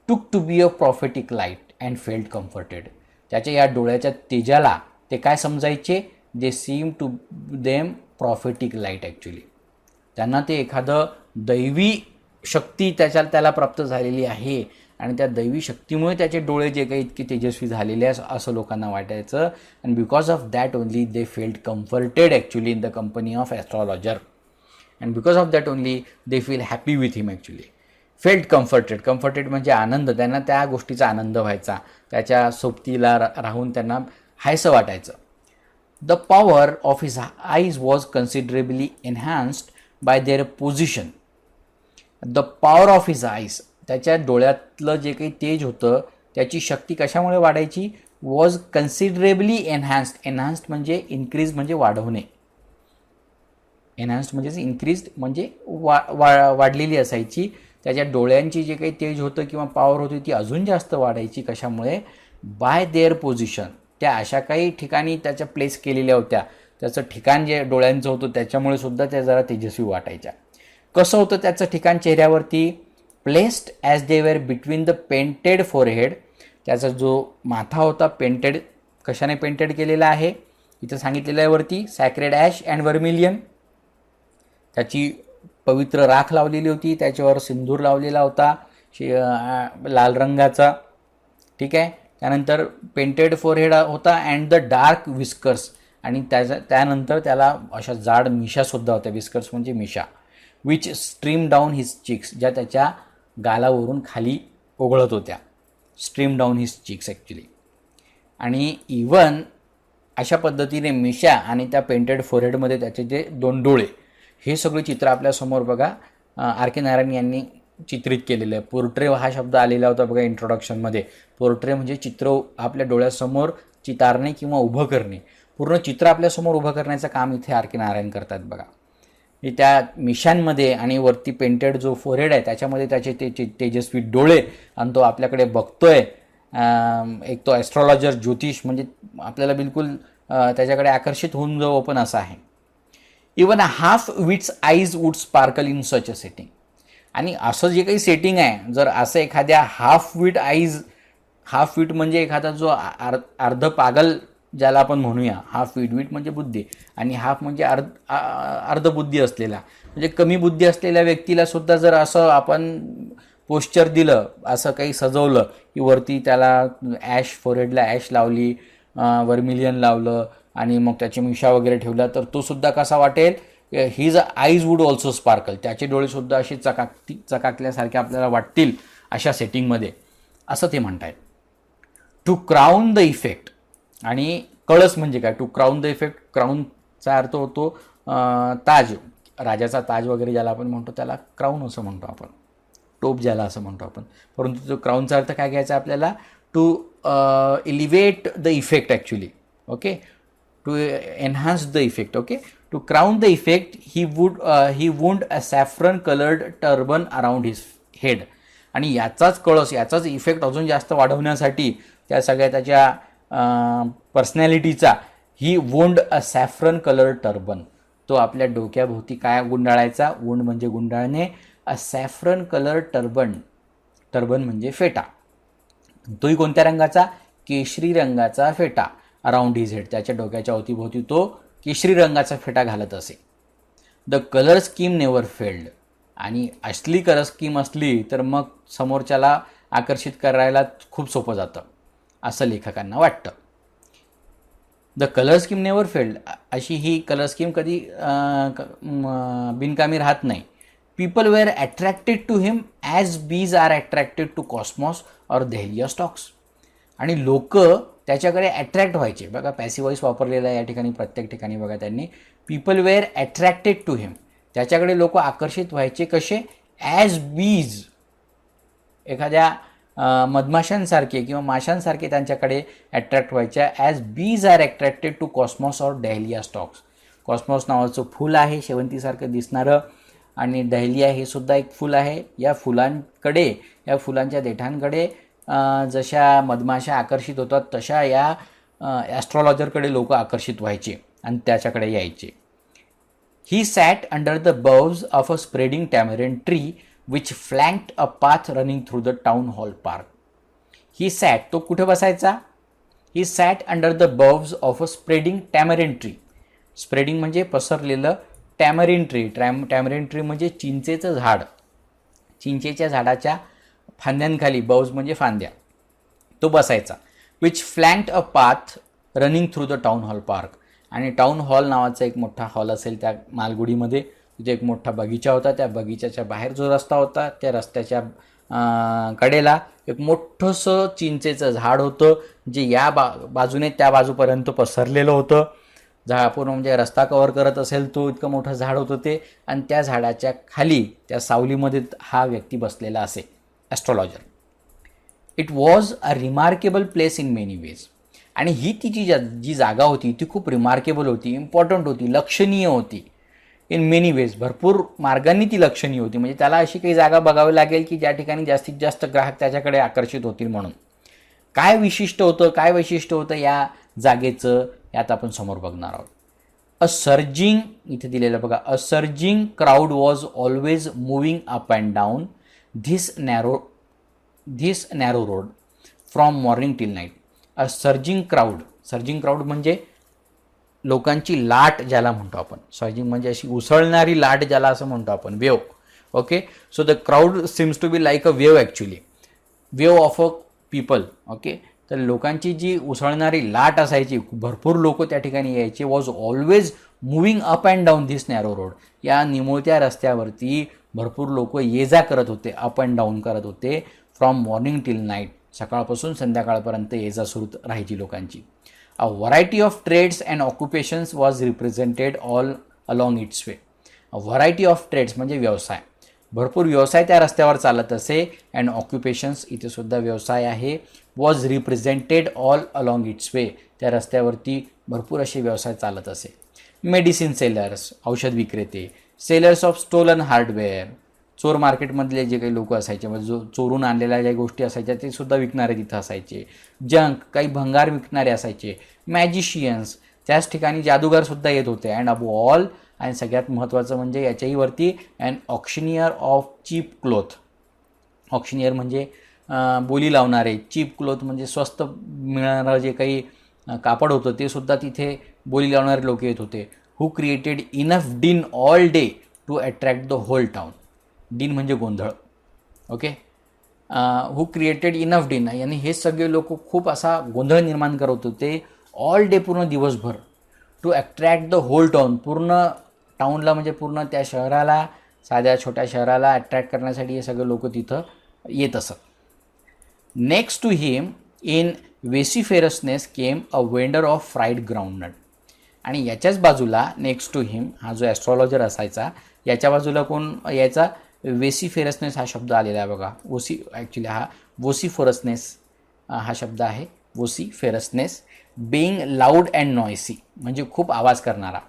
took to be a prophetic light and felt comforted, त्याच्या या डोळ्याच्या तेजाला ते काय समजायचे, they seem to them prophetic light. Actually त्यांना ते एखादं दैवी शक्ती त्याला प्राप्त झालेली आहे, आणि त्या दैवी शक्तीमुळे त्याचे डोळे जे काही इतके तेजस्वी झालेले आहे असं लोकांना वाटायचं. And because of that only they felt comforted actually in the company of astrologer, and because of that only they feel happy with him. Actually felt comforted, comforted म्हणजे आनंद, त्यांना त्या गोष्टीचा आनंद व्हायचा, त्याच्या सोबतीला राहून त्यांना हायसं वाटायचं. The power of his eyes was considerably enhanced by their position. The power of his eyes, त्याच्या डोळ्यातलं जे काही तेज होतं त्याची शक्ती कशामुळे वाढायची, वॉज कन्सिडरेबली एन्हान्स्ड. एन्हान्स्ड म्हणजे इन्क्रीज म्हणजे वाढवणे, एन्हान्स्ड म्हणजे इन्क्रीज म्हणजे वाढलेली असायची. त्याच्या डोळ्यांची जे काही तेज होतं किंवा पॉवर होती ती अजून जास्त वाढायची. कशामुळे, बाय देअर पोझिशन, त्या अशा काही ठिकाणी त्याच्या प्लेस केलेल्या होत्या, त्याचं ठिकाण जे डोळ्यांचं होतं त्याच्यामुळे सुद्धा त्या जरा तेजस्वी वाटायच्या. कसं होतं त्याचं ठिकाण चेहऱ्यावरती, placed as they were between the painted forehead, त्याचा जो माथा होता पेंटेड, कशाने पेंटेड केलेला आहे इथं सांगितलेलं आहे वरती, सॅक्रेड ॲश अँड वर्मिलियन, त्याची पवित्र राख लावलेली होती, त्याच्यावर सिंदूर लावलेला होता लाल रंगाचा. ठीक आहे, त्यानंतर पेंटेड फोरहेड होता अँड द डार्क विस्कर्स, आणि त्यानंतर त्याला अशा जाड मिशासुद्धा होत्या, विस्कर्स म्हणजे मिशा, which stream down his cheeks, ज्या त्याच्या गालावरून खाली ओघळत होत्या, stream down his cheeks actually. आणि इवन अशा पद्धतीने मिशा आणि त्या पेंटेड फोरहेडमध्ये त्याचे जे दोन डोळे, हे सगळे चित्र आपल्यासमोर बघा आर के नारायण यांनी चित्रित केलेलं आहे. पोर्ट्रे हा शब्द आलेला होता बघा इंट्रोडक्शनमध्ये. पोर्ट्रे म्हणजे चित्र आपल्या डोळ्यासमोर चितारणे किंवा उभं करणे, पूर्ण चित्र आपल्यासमोर उभं करण्याचं काम इथे आर के नारायण करतात बघा. त्या मिशांमध्ये आणि वरती पेंटेड जो फोरहेड आहे त्याच्यामध्ये त्याचे तेजस्वी डोळे, आणि तो आपल्याकडे बघतोय, एक तो ॲस्ट्रॉलॉजर ज्योतिष म्हणजे आपल्याला बिलकुल त्याच्याकडे आकर्षित होऊन जाऊ पण असं आहे. Even a half wit's eyes would sparkle in such a setting, आणि असं जे काही सेटिंग आहे, जर असं एखाद्या half wit eyes, half wit म्हणजे एखादा जो अर्ध पागल ज्याला आपण म्हणूया, हाफ विट म्हणजे बुद्धी, आणि हाफ म्हणजे अर्धबुद्धी असलेला, म्हणजे कमी बुद्धी असलेल्या व्यक्तीला सुद्धा जर असं आपण पोश्चर दिलं, असं काही सजवलं की वरती त्याला ॲश, फोरहेडला ॲश लावली, वर्मिलियन लावलं आणि मग त्याची मिशा वगैरे ठेवला, तर तो सुद्धा कसा वाटेल, his eyes would also sparkle, त्याचे डोळेसुद्धा असे चकाकल्यासारखे आपल्याला वाटतील अशा सेटिंगमध्ये, असं ते म्हणतायत. टू क्राऊन द इफेक्ट, आणि कळस म्हणजे काय? टू क्राऊन द इफेक्ट, क्राऊनचा अर्थ होतो ताज, राजाचा ताज वगैरे ज्याला आपण म्हणतो त्याला क्राऊन असं म्हणतो आपण, टोप ज्याला असं म्हणतो आपण. परंतु तो क्राऊनचा अर्थ काय घ्यायचा आपल्याला? To elevate the effect actually. Okay, to enhance the effect. Okay, to crown the effect he wound a saffron coloured turban around his head. आणि याचाच कळस, याचाच इफेक्ट अजून जास्त वाढवण्यासाठी त्या सगळ्या त्याच्या पर्सनॅलिटीचा ही wound a saffron coloured turban, तो आपल्या डोक्याभोवती काय गुंडाळायचा? वुंड म्हणजे गुंडाळणे, अ सॅफ्रन कलर्ड टर्बन, टर्बन म्हणजे फेटा. तोही कोणत्या रंगाचा? केशरी रंगाचा फेटा. अराउंड हिज हेड, त्याच्या डोक्याच्या अवतीभोवती तो केशरी रंगाचा फेटा घालत असे. The colour scheme never failed. आणि असली कलर स्कीम असली तर मग समोरच्याला आकर्षित करायला खूप सोपं जातं असं लेखकांना वाटतं. The colour scheme never failed, अशी ही कलर स्कीम कधी बिनकामी राहत नाही. People were attracted to him as bees are attracted to cosmos और दहलिया स्टॉक्स. आणि लोक त्याच्याकडे अट्रॅक्ट व्हायचे. बघा पॅसिव्ह वॉइस वापरलेला आहे या ठिकाणी, प्रत्येक ठिकाणी बघा त्यांनी. पीपल वेअर अट्रॅक्टेड टू हिम, त्याच्याकडे लोक आकर्षित व्हायचे कसे? ॲज बीज, एखाद्या मधमाशांसारखे किंवा माशांसारखे त्यांच्याकडे अट्रॅक्ट व्हायच्या. As bees are attracted to cosmos और डहलिया स्टॉक्स. कॉस्मॉस नावाचं फूल आहे शेवंतीसारखं दिसणारं, आणि डहलिया हे सुद्धा एक फूल आहे. या फुलांकडे, या फुलांच्या देठांकडे जशा मधमाशा आकर्षित होतात तशा या ॲस्ट्रॉलॉजरकडे लोक आकर्षित व्हायचे आणि त्याच्याकडे यायचे. He sat under the boughs of a spreading tamarind tree which flanked a path running through the town hall park. He sat, तो कुठे बसायचा? He sat under the boughs of a spreading tamarind tree. Spreading म्हणजे पसरलेलं, tamarind tree, tamarind tree म्हणजे चिंचेचं झाड. चिंचेच्या झाडाच्या फांद्यांखाली, बव्ज म्हणजे फांद्या, तो बसायचा. Which flanked a path running through the town hall park. आणि टाउन हॉल नावाचा एक मोठा हॉल असेल त्या मालगुडीमध्ये, तिथे एक मोठा बगीचा होता. त्या बगीच्याच्या बाहेर जो रस्ता होता त्या रस्त्याच्या कडेला एक मोठंसं चिंचेचं झाड होतं, जे या बाजूने त्या बाजूपर्यंत पसरलेलं होतं. पूर्ण म्हणजे रस्ता कव्हर करत असेल तो इतकं मोठं झाड होतं ते. आणि त्या झाडाच्या खाली त्या सावलीमध्ये हा व्यक्ती बसलेला असे, astrologer. It was a remarkable place in many veg. आणि ही तिची जी जागा होती ती खूप रिमार्केबल होती, इम्पॉर्टंट होती, लक्षणीय होती. इन मेनी वेज, भरपूर मार्गांनी ती लक्षणीय होती. म्हणजे त्याला अशी काही जागा बघावी लागेल की ज्या ठिकाणी जास्तीत जास्त ग्राहक त्याच्याकडे आकर्षित होतील म्हणून. काय विशिष्ट होतं, काय वैशिष्ट्य होतं या जागेचं, यात आपण समोर बघणार आहोत. अ सर्जिंग, इथे दिलेलं बघा, a surging crowd was always moving up and down this narrow road from morning till night. A surging crowd म्हणजे लोकांची लाट ज्याला म्हणतो आपण. सर्जिंग म्हणजे अशी उसळणारी लाट ज्याला असं म्हणतो आपण, wave. Okay, so the crowd seems to be like a wave actually, wave of a people. Okay, तर लोकांची जी उसळणारी लाट असायची, भरपूर लोक त्या ठिकाणी यायचे. Was always moving up and down this narrow road. या निमुळत्या रस्त्यावरती भरपूर लोक ये जा करत होते, अप अँड डाऊन करत होते. फ्रॉम मॉर्निंग टिल नाईट, सकाळपासून संध्याकाळपर्यंत ये जा सुरू राहायची लोकांची. A variety of trades and occupations was represented all along its way. A variety of trades म्हणजे व्यवसाय, भरपूर व्यवसाय त्या रस्त्यावर चालत असे. अँड ऑक्युपेशन्स, इथे सुद्धा व्यवसाय आहे. Was represented all along its way, त्या रस्त्यावरती भरपूर असे व्यवसाय चालत असे. मेडिसिन सेलर्स, औषध विक्रेते. सेलर्स ऑफ स्टोलन हार्डवेअर, चोर मार्केटमधले जे काही लोक असायचे, म्हणजे जो चोरून आणलेल्या ज्या गोष्टी असायच्या ते सुद्धा विकणारे तिथं असायचे. जंक, काही भंगार विकणारे असायचे. मॅजिशियन्स, त्याच ठिकाणी जादूगारसुद्धा येत होते. अँड अबो ऑल, आणि सगळ्यात महत्त्वाचं म्हणजे याच्याही वरती, and auctioneer of cheap cloth. Auctioneer म्हणजे बोली लावणारे, चीप क्लोथ म्हणजे स्वस्त मिळणारं जे काही कापड होतं ते सुद्धा तिथे बोली लावणारे लोक येत होते. Who created enough din all day to attract the whole town. Din म्हणजे गोंधळ. ओके, हू क्रिएटेड इनफ डिन, यानी हे सगळे लोक खूप असा गोंधळ निर्माण करत होते ऑल डे, पूर्ण दिवसभर. To attract the whole town, पूर्ण टाऊनला म्हणजे पूर्ण त्या शहराला, साध्या छोट्या शहराला अट्रॅक्ट करण्यासाठी हे सगळे लोक तिथं येत असत. Next to him in vociferousness came a vendor of fried groundnut. आणि याच्याच बाजूला नेक्स्ट टू हिम हा जो ॲस्ट्रॉलॉजर असायचा याच्या बाजूला कोण याचा वेसिफेरसनेस हा शब्द आलेला आहे बघा. ॲक्च्युली हा वोसिफोरसनेस हा शब्द आहे. Vociferousness being loud and noisy म्हणजे खूप आवाज करणारा,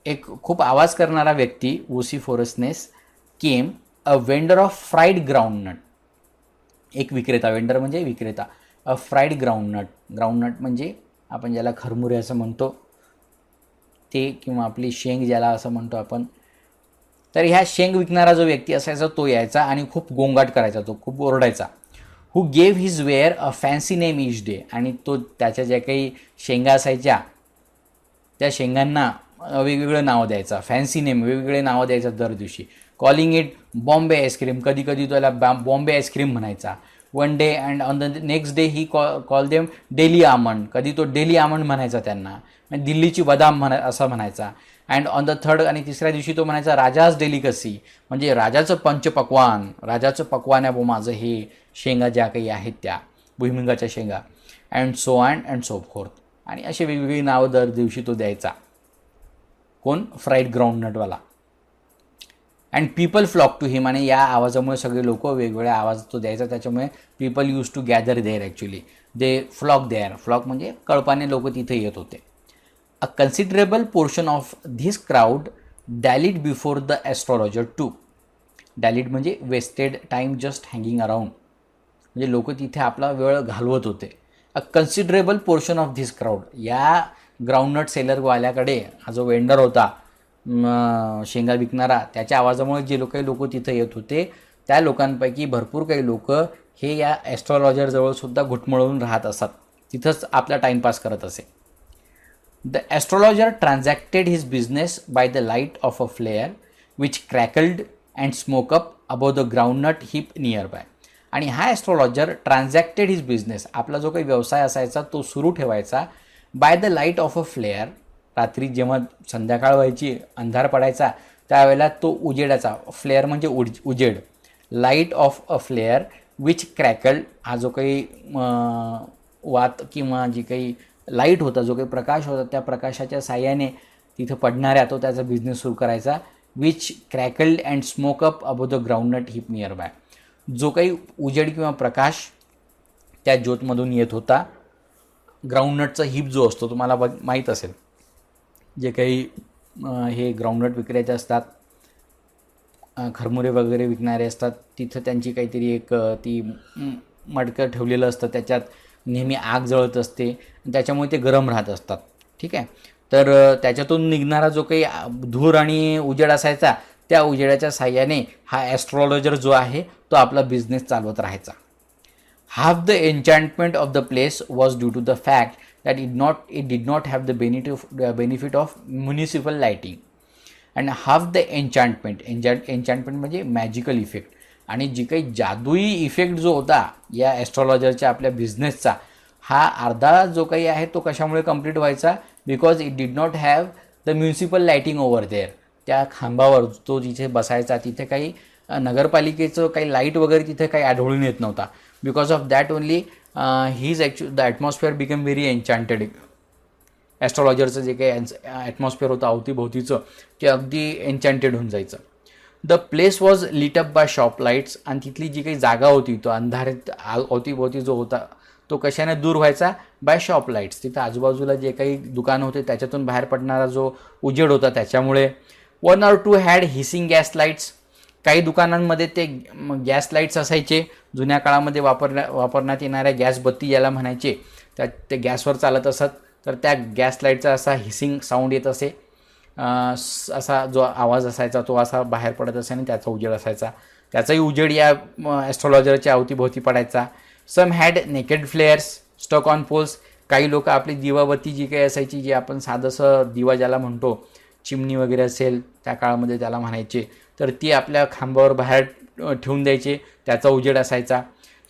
एक खूप आवाज करणारा व्यक्ती vociferousness came a vendor of fried groundnut, एक विक्रेता, वेंडर म्हणजे विक्रेता, अ फ्राईड ग्राउंडनट. ग्राउंडनट म्हणजे आपण ज्याला खरमुरे असं म्हणतो ते, किंवा आपली शेंग ज्याला असं म्हणतो आपण. तर ह्या शेंग विकणारा जो व्यक्ती असायचा तो यायचा आणि खूप गोंगाट करायचा, तो खूप ओरडायचा. हू गेव हिज वेअर अ फॅन्सी नेम इच डे. आणि तो त्याच्या ज्या काही शेंगा असायच्या त्या शेंगांना वेगवेगळं नावं द्यायचा, फॅन्सी नेम, वेगवेगळे नावं द्यायचं दर दिवशी. कॉलिंग इट बॉम्बे आईस्क्रीम, कधी कधी त्याला बॉम्बे आईस्क्रीम म्हणायचा. One day and on the next day he call them daily almond, कधी तो डेली आमंड म्हणायचा त्यांना, दिल्लीची बदाम असं म्हणायचा. अँड ऑन द थर्ड, आणि तिसऱ्या दिवशी तो म्हणायचा राजाज डेलिकसी, म्हणजे राजाचं पंचपक्वान, राजाचं पक्वान आहे माझं हे शेंगा ज्या काही आहेत त्या भुईमुगाच्या शेंगा. And so and so forth. आणि अशी वेगवेगळी नावं दर दिवशी तो द्यायचा. कोण? फ्राईड ग्राउंडनटवाला. And people flock to him. आणि या आवाजामुळे सगळे लोक वेगवेगळ्या आवाज तो द्यायचा, त्याच्यामुळे people use to gather there. Actually they flock there. Flock म्हणजे कळपाने लोक तिथे येत होते. A considerable portion of this crowd dallied before the astrologer too. Dallied म्हणजे wasted time just hanging around, म्हणजे लोक तिथे आपला वेळ घालवत होते. A considerable portion of this crowd, या ग्राउंडनट सेलरवाल्याकडे हा जो वेंडर होता शेंगा विकणारा, त्याच्या आवाजामुळे जे काही लोक तिथं येत होते त्या लोकांपैकी भरपूर काही लोक हे या ॲस्ट्रॉलॉजरजवळसुद्धा घुटमळून राहत असत, तिथंच आपला टाईमपास करत असे. The astrologer transacted his business by the light of a flare which crackled and smoke up above the groundnut heap nearby. आणि हा ॲस्ट्रॉलॉजर ट्रान्झॅक्टेड हिज बिझनेस, आपला जो काही व्यवसाय असायचा तो सुरू ठेवायचा by the light of a flare. रात्री जेव्हा संध्याकाळ व्हायची, अंधार पडायचा, त्यावेळेला तो उजेडाचा, फ्लेअर म्हणजे उजेड, light of a flare which crackled, हा जो काही वात किंवा जी काही लाईट होता, जो काही प्रकाश होता, त्या प्रकाशाच्या साह्याने तिथं पडणाऱ्या तो त्याचा बिझनेस सुरू करायचा. Which crackled and smoke up above the groundnut heap nearby. जो काही उजेड किंवा प्रकाश त्या ज्योतमधून येत होता, ग्राउंडनटचा हिप जो असतो तुम्हाला माहीत असेल, जे काही हे ग्राउंडनट विक्रेते असतात, खरमुरे वगैरे विकणारे असतात, तिथं त्यांची काहीतरी एक ती मडकं ठेवलेलं असतं, त्याच्यात नेहमी आग जळत असते, त्याच्यामुळे ते गरम राहत असतात. ठीक आहे. तर त्याच्यातून निघणारा जो काही धूर आणि उजेड असायचा, त्या उजेडाच्या साह्याने हा ॲस्ट्रॉलॉजर जो आहे तो आपला बिझनेस चालवत राहायचा. Half the enchantment of the place was due to the fact that it did not have the benefit of municipal lighting. and half the enchantment म्हणजे मॅजिकल इफेक्ट, आणि जी काही जादुई इफेक्ट जो होता या ॲस्ट्रॉलॉजरच्या आपल्या बिझनेसचा, हा अर्धा जो काही आहे तो कशामुळे कंप्लीट व्हायचा, because it did not have the municipal lighting over there. त्या खांबावर तो जिथे बसायचा तिथे काही नगरपालिकेचं काही लाईट वगैरे तिथे काही आढळून येत नव्हता. Because of that only the atmosphere become very enchanted. ॲस्ट्रॉलॉजरचं जे काही ॲटमॉस्फिअर होतं अवतीभोवतीचं ते अगदी एन्चॅन्टेड होऊन जायचं. The place was lit up by shop lights. आणि तिथली जी काही जागा होती, तो अंधारात अवतीभोवती जो होता तो कशाने दूर व्हायचा, बाय शॉप लाईट्स. तिथं आजूबाजूला जे काही दुकानं होते त्याच्यातून बाहेर पडणारा जो उजेड होता त्याच्यामुळे. 1 or 2 had hissing gas lights. काही दुकानांमध्ये ते गॅस लाईट्स असायचे, जुन्या काळामध्ये वापरण्यात येणाऱ्या गॅस बत्ती ज्याला म्हणायचे, त्या ते गॅसवर चालत असत. तर त्या गॅस लाईटचा असा हिसिंग साऊंड येत असे, असा जो आवाज असायचा तो असा बाहेर पडत असे आणि त्याचा उजेड असायचा. त्याचाही उजेड या ॲस्ट्रॉलॉजरच्या अवतीभोवती पडायचा. Some had naked flares stuck on poles. काही लोक आपली दिवाबत्ती जी काही असायची, जी आपण साधंसं दिवा ज्याला म्हणतो, चिमणी वगैरे असेल त्या काळामध्ये त्याला म्हणायचे, तर ती आपल्या खांबावर बाहेर ठेवून द्यायचे, त्याचा उजेड असायचा.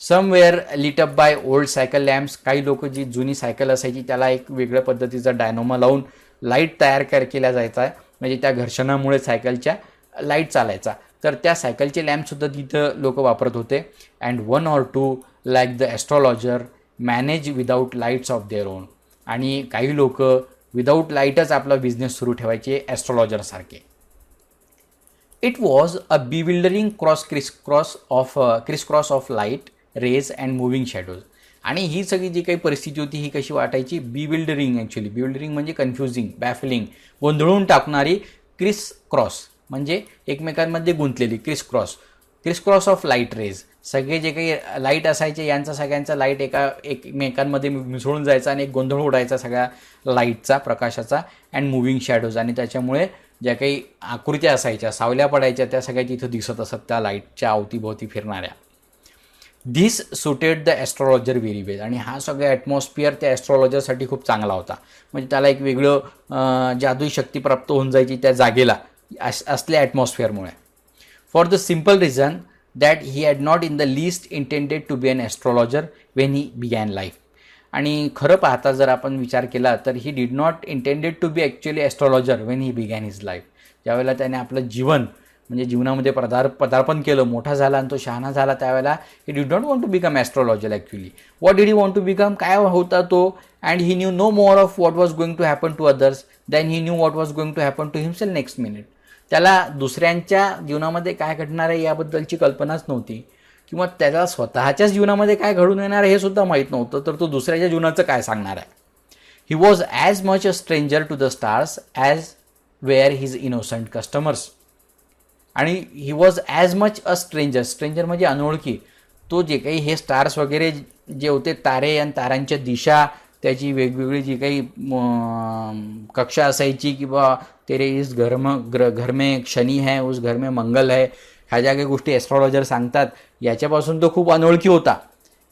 Somewhere lit up by old cycle lamps. काही लोक जी जुनी सायकल असायची त्याला एक वेगळ्या पद्धतीचा डायनोमा लावून लाईट तयार केला जायचा, म्हणजे त्या घर्षणामुळे सायकलच्या लाईट चालायचा. तर त्या सायकलचे लॅम्पसुद्धा तिथं लोक वापरत होते. And 1 or 2 like the astrologer manage without lights of their own. आणि काही लोक विदाऊट लाईटच आपला बिझनेस सुरू ठेवायचे ॲस्ट्रॉलॉजरसारखे. It was a bewildering criss cross of light rays and moving shadows. आणि ही सगळी जी काही परिस्थिती होती ही कशी वाटायची, बिविल्डरिंग. ॲक्च्युली बिविल्डरिंग म्हणजे कन्फ्युजिंग, बॅफलिंग, गोंधळून टाकणारी. क्रिस क्रॉस म्हणजे एकमेकांमध्ये गुंतलेली. Chris cross of light raise. सगळे जे काही लाईट असायचे यांचा सगळ्यांचा लाईट एकमेकांमध्ये मिसळून जायचा आणि एक गोंधळ उडायचा सगळ्या लाईटचा, प्रकाशाचा. And moving shadows. आणि त्याच्यामुळे ज्या काही आकृत्या असायच्या, सावल्या पडायच्या, त्या सगळ्या तिथं दिसत असत त्या लाईटच्या अवतीभोवती फिरणाऱ्या. This suited the astrologer very well. आणि हा सगळा ॲटमॉस्फिअर त्या ॲस्ट्रॉलॉजरसाठी खूप चांगला होता. म्हणजे त्याला एक वेगळं जादुई शक्ती प्राप्त होऊन जायची त्या जागेला असल्या ॲटमॉस्फिअरमुळे. For the simple reason that he had not in the list intended to be an astrologer when he began life. आणि खरं पाहता जर आपण विचार केला तर he did not intended to be actually astrologer when he began his life. ज्यावेळेला त्याने आपलं जीवन म्हणजे जीवनामध्ये पदार्पण केलं, मोठा झाला आणि तो शहाणा झाला, त्यावेळेला he did not want to become astrologer actually. What did he want to become, काय होता तो. And he knew no more of what was going to happen to others than he knew what was going to happen to himself next minute. त्याला दुसऱ्यांच्या जीवनामध्ये काय घडणार आहे याबद्दलची कल्पनाच नव्हती, किंवा त्याला स्वतःच्याच जीवनामध्ये काय घडून येणार आहे हे सुद्धा माहीत नव्हतं, तर तो दुसऱ्याच्या जीवनाचं काय सांगणार आहे. He was as much a stranger to the stars as were his innocent customers. आणि he was as much a stranger म्हणजे अनोळखी. तो जे काही हे स्टार्स वगैरे जे होते, तारे आणि ताऱ्यांच्या दिशा, त्याची वेगवेगळी जी काही कक्षा असायची, किंवा तेरे इस घर में शनी है, उस घर में मंगल है, ह्या ज्या काही गोष्टी ॲस्ट्रॉलॉजर सांगतात, याच्यापासून तो खूप अनोळखी होता.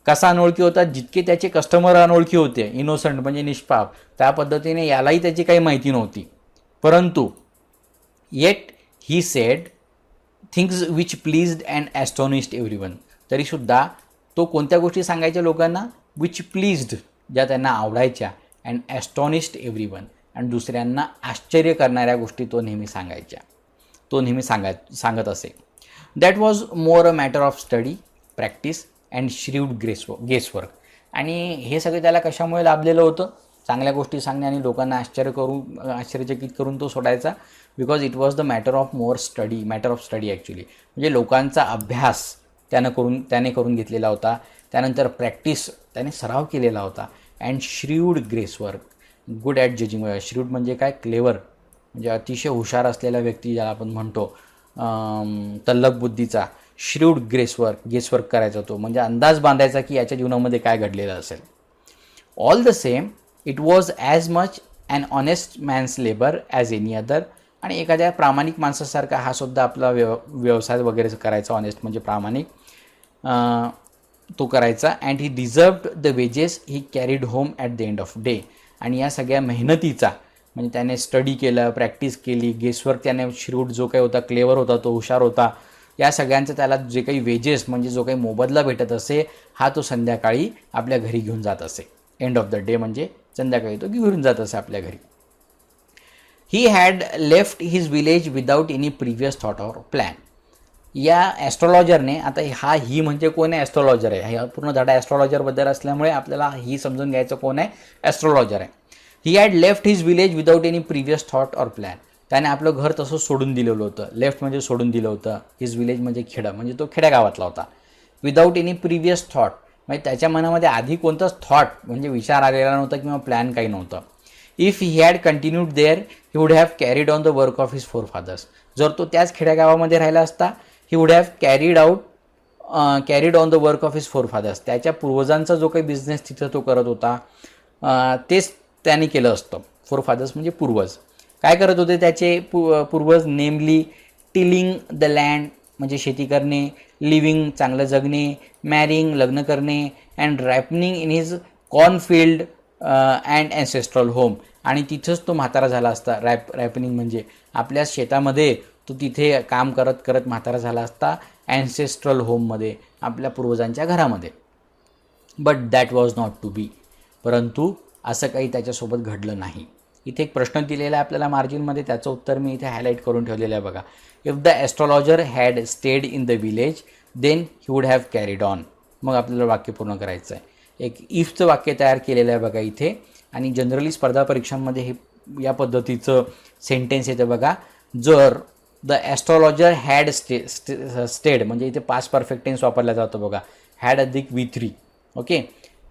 कसा अनोळखी होता, जितके त्याचे कस्टमर अनोळखी होते, इनोसंट म्हणजे निष्पाप, त्या पद्धतीने यालाही त्याची काही माहिती नव्हती. परंतु yet he said things which pleased and astonished everyone. तरीसुद्धा तो कोणत्या गोष्टी सांगायच्या लोकांना, विच प्लीज्ड, ज्या त्यांना आवडायच्या, अँड ॲस्टॉनिश्ड एव्हरीवन, आणि दुसऱ्यांना आश्चर्य करणाऱ्या गोष्टी तो नेहमी सांगत असे. That was more a matter of study, practice and shrewd guesswork. आणि हे सगळं त्याला कशामुळे लाभलेलं होतं, चांगल्या गोष्टी सांगणे आणि लोकांना आश्चर्यचकित करून तो सोडायचा. Because it was the matter of study actually. म्हणजे लोकांचा अभ्यास त्याने करून घेतलेला होता. त्यानंतर प्रॅक्टिस, त्याने सराव केलेला होता. And shrewd guesswork, good at judging. Shrewd म्हणजे काय, क्लेवर, म्हणजे अतिशय हुशार असलेला व्यक्ती ज्याला आपण म्हणतो, तल्लख बुद्धीचा. श्रीवड गेसवर्क करायचा तो, म्हणजे अंदाज बांधायचा की याच्या जीवनामध्ये काय घडलेलं असेल. All the same it was as much an honest man's labour as any other. आणि एखाद्या प्रामाणिक माणसासारखा हा सुद्धा आपला व्यवसाय वगैरे करायचा. ऑनेस्ट म्हणजे प्रामाणिक, तो करायचा. And he deserved the wages he carried home at the end of day. आणि या सगळ्या मेहनतीचा, म्हणजे त्याने स्टडी केलं, प्रॅक्टिस केली, गेसवर्क, त्याने श्रूड जो काही होता, क्लेवर होता, तो हुशार होता, या सगळ्यांचं त्याला जे काही वेजेस म्हणजे जो काही मोबदला भेटत असे, हा तो संध्याकाळी आपल्या घरी घेऊन जात असे. एंड ऑफ द डे म्हणजे संध्याकाळी तो घेऊन जात असे आपल्या घरी. He had left his village without any previous thought or plan. या ॲस्ट्रॉलॉजरने, आता ही म्हणजे कोण आहे, ॲस्ट्रॉलॉजर आहे. हा पूर्ण धडा ॲस्ट्रॉलॉजरबद्दल असल्यामुळे आपल्याला ही समजून घ्यायचं कोण आहे, ॲस्ट्रॉलॉजर आहे. He had left his village without any previous thought or plan. त्याने आपलं घर तसं सोडून दिलेलं होतं. लेफ्ट म्हणजे सोडून दिलं होतं. हिज विलेज म्हणजे खेडं, म्हणजे तो खेड्यागावातला होता. विदाऊट एनी प्रिव्हियस थॉट म्हणजे त्याच्या मनामध्ये आधी कोणताच थॉट म्हणजे विचार आलेला नव्हता किंवा प्लॅन काही नव्हतं. If he had continued there he would have carried on the work of his forefathers. जर तो त्याच खेड्यागावामध्ये राहिला असता, he would have carried on the work of his forefathers. त्याच्या पूर्वजांचा जो काही बिझनेस तिथं तो करत होता, तेच त्याने केलं असतं. फोरफादर्स म्हणजे पूर्वज. काय करत होते त्याचे पूर्वज, नेमली टिलिंग द लँड म्हणजे शेती करणे, लिव्हिंग चांगलं जगणे, मॅरिंग लग्न करणे, and ripening in his cornfield and ancestral home. आणि तिथंच तो म्हातारा झाला असता. रॅपनिंग म्हणजे आपल्या शेतामध्ये तो तिथे काम करत करत म्हातारा झाला असता, ॲन्सेस्ट्रल होममध्ये, आपल्या पूर्वजांच्या घरामध्ये. But that was not to be. परंतु असं काही त्याच्यासोबत घडलं नाही. इथे एक प्रश्न दिलेला आहे आपल्याला मार्जिनमध्ये, त्याचं उत्तर मी इथे हायलाईट करून ठेवलेलं आहे बघा. If the astrologer had stayed in the village then he would have carried on. मग आपल्याला वाक्य पूर्ण करायचं आहे. एक इफचं वाक्य तयार केलेलं आहे बघा इथे. आणि जनरली स्पर्धा परीक्षांमध्ये हे या पद्धतीचं सेंटेन्स येतं बघा. जर द ॲस्ट्रॉलॉजर हॅड स्टेड, म्हणजे इथे पास्ट परफेक्ट टेन्स वापरला जातो बघा, हॅड अधिक V3. ओके,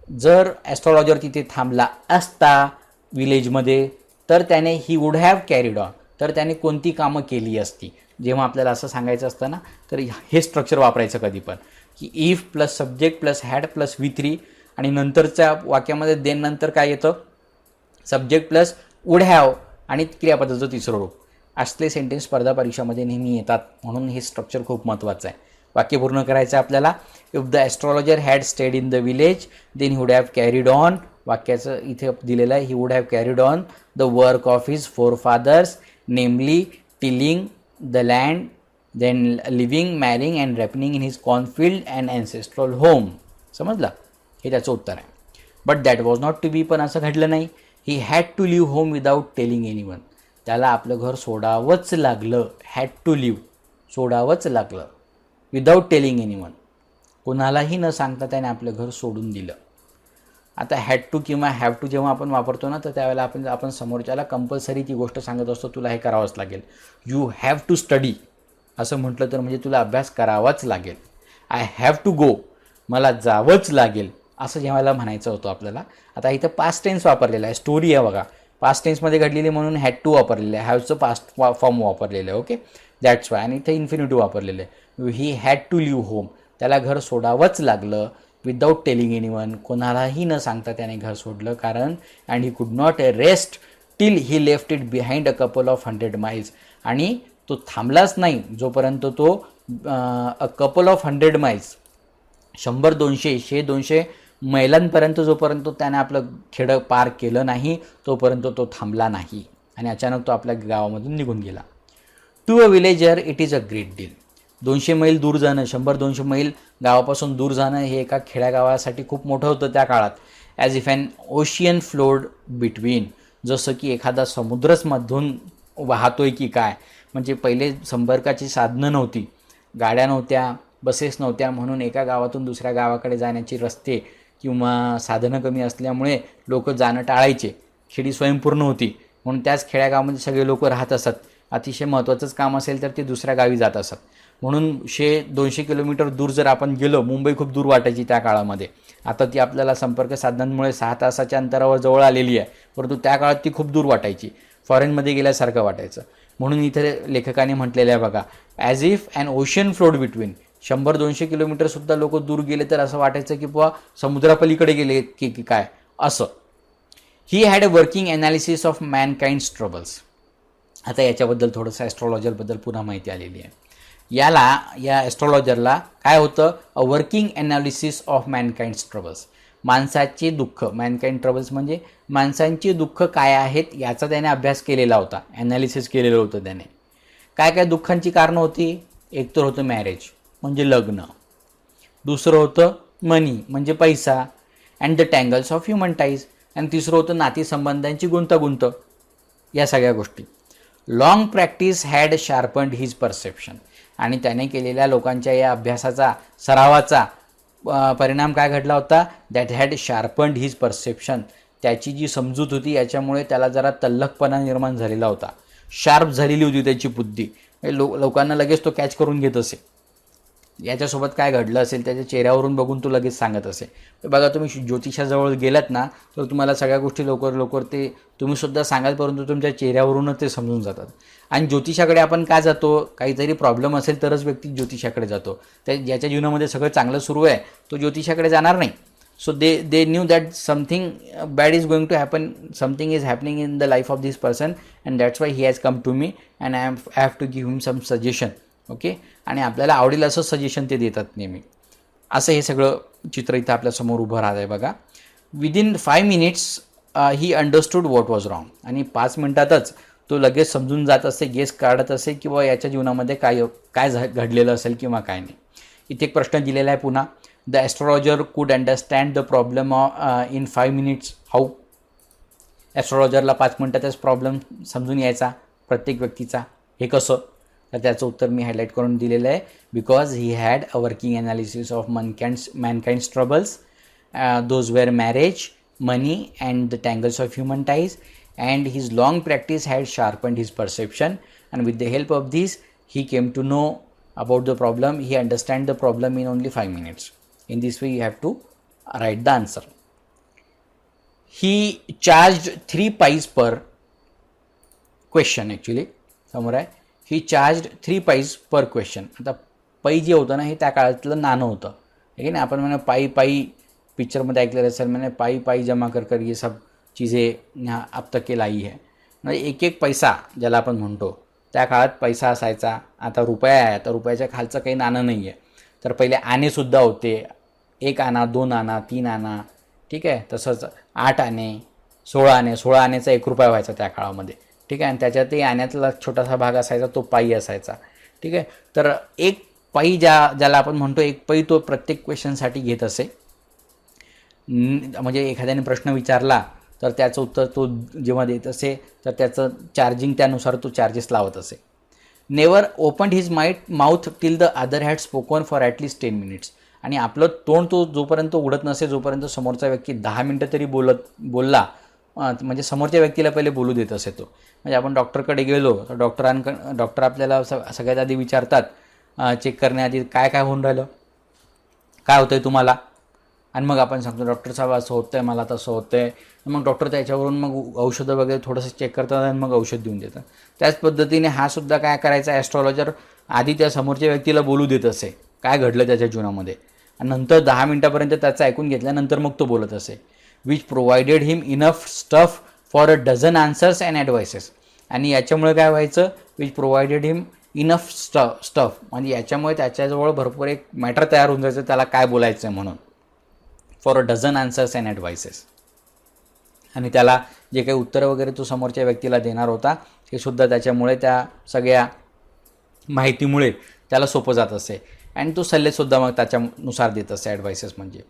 जर ॲस्ट्रॉलॉजर तिथे थांबला असता विलेजमध्ये तर त्याने ही वुड हॅव कॅरीड ऑन, तर त्याने कोणती कामं केली असती. जेव्हा आपल्याला असं सांगायचं असतं ना, तर हे स्ट्रक्चर वापरायचं कधी पण, की if plus subject plus had plus V3 आणि नंतरच्या वाक्यामध्ये देन नंतर काय येतं, सब्जेक्ट प्लस वुड हॅव आणि क्रियापदाचं तिसरं रूप. असले सेंटेन्स स्पर्धा परीक्षामध्ये नेहमी येतात, म्हणून हे स्ट्रक्चर खूप महत्त्वाचं आहे. वाक्य पूर्ण करायचं आहे आपल्याला. If the astrologer had stayed in the village then he would have carried on, वाक्याचं इथे दिलेलं आहे, he would have carried on the work of his forefathers, namely tilling the land, then living, marrying and ripening in his cornfield and ancestral home. समजलं, हे त्याचं उत्तर आहे. But that was not to be, पण असं घडलं नाही. He had to leave home without telling anyone, त्याला आपलं घर सोडावंच लागलं. हॅड टू लिव्ह, सोडावंच लागलं. विदाऊट टेलिंग एनीवन, कोणालाही न सांगता त्याने आपलं घर सोडून दिलं. आता हॅड टू किंवा हॅव टू जेव्हा आपण वापरतो ना, तर त्यावेळेला आपण समोरच्याला कंपल्सरी ती गोष्ट सांगत असतो, तुला हे करावंच लागेल. यू हॅव टू स्टडी असं म्हटलं तर म्हणजे तुला अभ्यास करावाच लागेल. आय हॅव टू गो, मला जावंच लागेल असं जेव्हा म्हणायचं होतं आपल्याला. आता इथं पास्ट टेन्स वापरलेला आहे, स्टोरी आहे बघा, पास्ट टेन्समध्ये घडलेली म्हणून हॅड टू वापरलेलं आहे, हॅवचं पास्ट फॉर्म वापरलेलं आहे. Okay, that's why. आणि इथं इन्फिनिटिव्ह वापरलेलं आहे. He had to leave home, त्याला घर सोडावंच लागलं. विदाऊट टेलिंग एनीवन, कोणालाही न सांगता त्याने घर सोडलं. कारण and he could not rest till he left it behind a couple of 100 miles, आणि तो थांबलाच नाही जोपर्यंत तो अ कपल ऑफ 100 miles, 100-200 मैलांपर्यंत जोपर्यंत त्याने आपलं खेडं पार केलं नाही तोपर्यंत तो थांबला नाही आणि अचानक तो आपल्या गावामधून निघून गेला. To a villager it is a great deal. 200 मैल दूर जाणं, 100-200 मैल गावापासून दूर जाणं हे एका खेड्यागावासाठी खूप मोठं होतं त्या काळात. As if an ocean flowed between, जसं की एखादा समुद्रच मधून वाहतोय की काय. म्हणजे पहिले संपर्काची साधनं नव्हती, गाड्या नव्हत्या, बसेस नव्हत्या, म्हणून एका गावातून दुसऱ्या गावाकडे जाण्याची रस्ते किंवा साधनं कमी असल्यामुळे लोक जाणं टाळायचे. खेडी स्वयंपूर्ण होती म्हणून त्याच खेड्यागावामध्ये सगळे लोक राहत असत. अतिशय महत्त्वाचंच काम असेल तर ते दुसऱ्या गावी जात असत. म्हणून 100-200 किलोमीटर दूर जर आपण गेलो, मुंबई खूप दूर वाटायची त्या काळामध्ये, आता ती आपल्याला संपर्क साधनांमुळे 6 तासाच्या अंतरावर जवळ आलेली आहे, परंतु त्या काळात ती खूप दूर वाटायची, फॉरेनमध्ये गेल्यासारखं वाटायचं. म्हणून इथे लेखकाने म्हटलेलं आहे बघा, as if an ocean flowed between, 100-200 किलोमीटरसुद्धा लोक दूर गेले तर असं वाटायचं की बुवा समुद्रापलीकडे गेले की काय असं. He had a working analysis of mankind's troubles. आता याच्याबद्दल थोडंसं ॲस्ट्रॉलॉजरबद्दल पुन्हा माहिती आलेली आहे. या ॲस्ट्रॉलॉजरला काय होतं, a working analysis of mankind's troubles, माणसाचे दुःख, मॅनकाइंड ट्रबल्स म्हणजे माणसांची दुःख काय आहेत याचा त्याने अभ्यास केलेला होता, ॲनालिसिस केलेलं होतं त्याने. काय काय दुःखांची कारणं होती. एक तर होतं मॅरेज म्हणजे लग्न, दुसरं होतं मनी म्हणजे पैसा and the tangles of human ties, आणि तिसरं होतं नातेसंबंधांची गुंतागुंत, या सगळ्या गोष्टी. Long practice had sharpened his perception, आणि त्याने केलेल्या लोकांच्या या अभ्यासाचा, सरावाचा परिणाम काय घडला होता, that had sharpened his perception. त्याची जी समजूत होती याच्यामुळे त्याला जरा तल्लखपणा निर्माण झालेला होता, शार्प झालेली होती त्याची बुद्धी. लोकांना लगेच तो कॅच करून घेत असे. याच्यासोबत काय घडलं असेल त्याच्या चेहऱ्यावरून बघून तो लगेच सांगत असे. बघा, तुम्ही ज्योतिषाजवळ गेलात ना तर तुम्हाला सगळ्या गोष्टी लवकर ते तुम्हीसुद्धा सांगाल, परंतु तुमच्या चेहऱ्यावरूनच ते समजून जातात. आणि ज्योतिषाकडे आपण का जातो, काहीतरी प्रॉब्लेम असेल तरच व्यक्ती ज्योतिषाकडे जातो. त्या ज्याच्या जीवनामध्ये सगळं चांगलं सुरू आहे तो ज्योतिषाकडे जाणार नाही. So they knew that something bad is going to happen, something is happening in the life of this person, and that's why he has come to me and I have to give him some suggestion. Okay, आणि आपल्याला आवडेल असं suggestion ते देतात नेहमी. असं हे सगळं चित्र इथं आपल्यासमोर उभं राहत आहे बघा. Within 5 minutes he understood what was wrong, आणि 5 मिनिटातच तो लगेच समजून जात असे, गेस काढत असे किंवा याच्या जीवनामध्ये काय घडलेलं असेल किंवा काय नाही. इथे एक प्रश्न दिलेला आहे पुन्हा, the astrologer could understand the problem in 5 minutes how. ॲस्ट्रॉलॉजरला 5 मिनिटातच प्रॉब्लेम समजून यायचा प्रत्येक व्यक्तीचा, हे कसं. तर त्याचं उत्तर मी हायलाईट करून दिलेलं आहे. Because he had a working analysis of mankind's troubles those were marriage, money, and the tangles of human ties. And his long practice had sharpened his perception, and with the help of this, he came to know about the problem. He understand the problem in only 5 minutes. In this way, you have to write the answer. He charged 3 pies per question. Actually, समोर आहे, he charged 3 pies per question. आता पै जे होतं ना, हे त्या काळातलं नाणं होतं, ठीक आहे ना. आपण म्हणे पायी पायी पिक्चरमध्ये ऐकलेलं असेल, म्हणे पायी पायी जमा कर कर ये सब चीज़ें अब तक के लाई है. म्हणजे एक एक पैसा ज्याला आपण म्हणतो, त्या काळात पैसा असायचा. आता रुपया आहे, आता रुपयाच्या खालचं काही नाणं नाही आहे. तर पहिले आनेसुद्धा होते, 1 आना, 2 आना, 3 आना, ठीक आहे. तसंच 8 आणे, 16 आणे. 16 आण्याचा 1 रुपया व्हायचा त्या काळामध्ये, ठीक आहे. आणि त्याच्यातही आण्यातला छोटासा भाग असायचा, तो पायी असायचा, ठीक आहे. तर एक पायी ज्याला आपण म्हणतो, एक पायी तो प्रत्येक क्वेश्चनसाठी घेत असे. म्हणजे एखाद्याने प्रश्न विचारला तर त्याचं उत्तर तो जेव्हा देत असे, तर त्याचं चार्जिंग त्यानुसार तो चार्जेस लावत असे. Never opened his mouth till the other had spoken for at least 10 minutes. आणि आपलं तोंड तो जोपर्यंत उघडत नसे, जोपर्यंत समोरचा व्यक्ती 10 मिनटं तरी बोलला, म्हणजे समोरच्या व्यक्तीला पहिले बोलू देत असे तो. म्हणजे आपण डॉक्टरकडे गेलो तर डॉक्टर आपल्याला सगळ्यात आधी विचारतात, चेक करण्याआधी काय काय होऊन राहिलं, काय होतं आहे तुम्हाला. आणि मग आपण सांगतो, डॉक्टर साहेब असं होतं आहे, मला तसं होतं आहे. मग डॉक्टर त्याच्यावरून मग औषधं वगैरे थोडंसं चेक करतात आणि मग औषध देऊन देतात. त्याच पद्धतीने हा सुद्धा काय करायचा, ॲस्ट्रॉलॉजर आधी त्या समोरच्या व्यक्तीला बोलू देत असे, काय घडलं त्याच्या जीवनामध्ये, आणि नंतर 10 मिनटापर्यंत त्याचं ऐकून घेतल्यानंतर मग तो बोलत असे. Which provided him enough stuff for a dozen answers and advices. आणि याच्यामुळे काय व्हायचं, which provided him enough stuff, म्हणजे याच्यामुळे त्याच्याजवळ भरपूर एक मॅटर तयार होऊन जायचं, त्याला काय बोलायचं आहे म्हणून. For a dozen answers and advices. आणि त्याला जे काही उत्तरं वगैरे तो समोरच्या व्यक्तीला देणार होता, हे सुद्धा त्याच्यामुळे, त्या सगळ्या माहितीमुळे त्याला सोपं जात असे. आणि तो सल्लेसुद्धा मग त्याच्यानुसार देत असे, ॲडवाइसेस म्हणजे.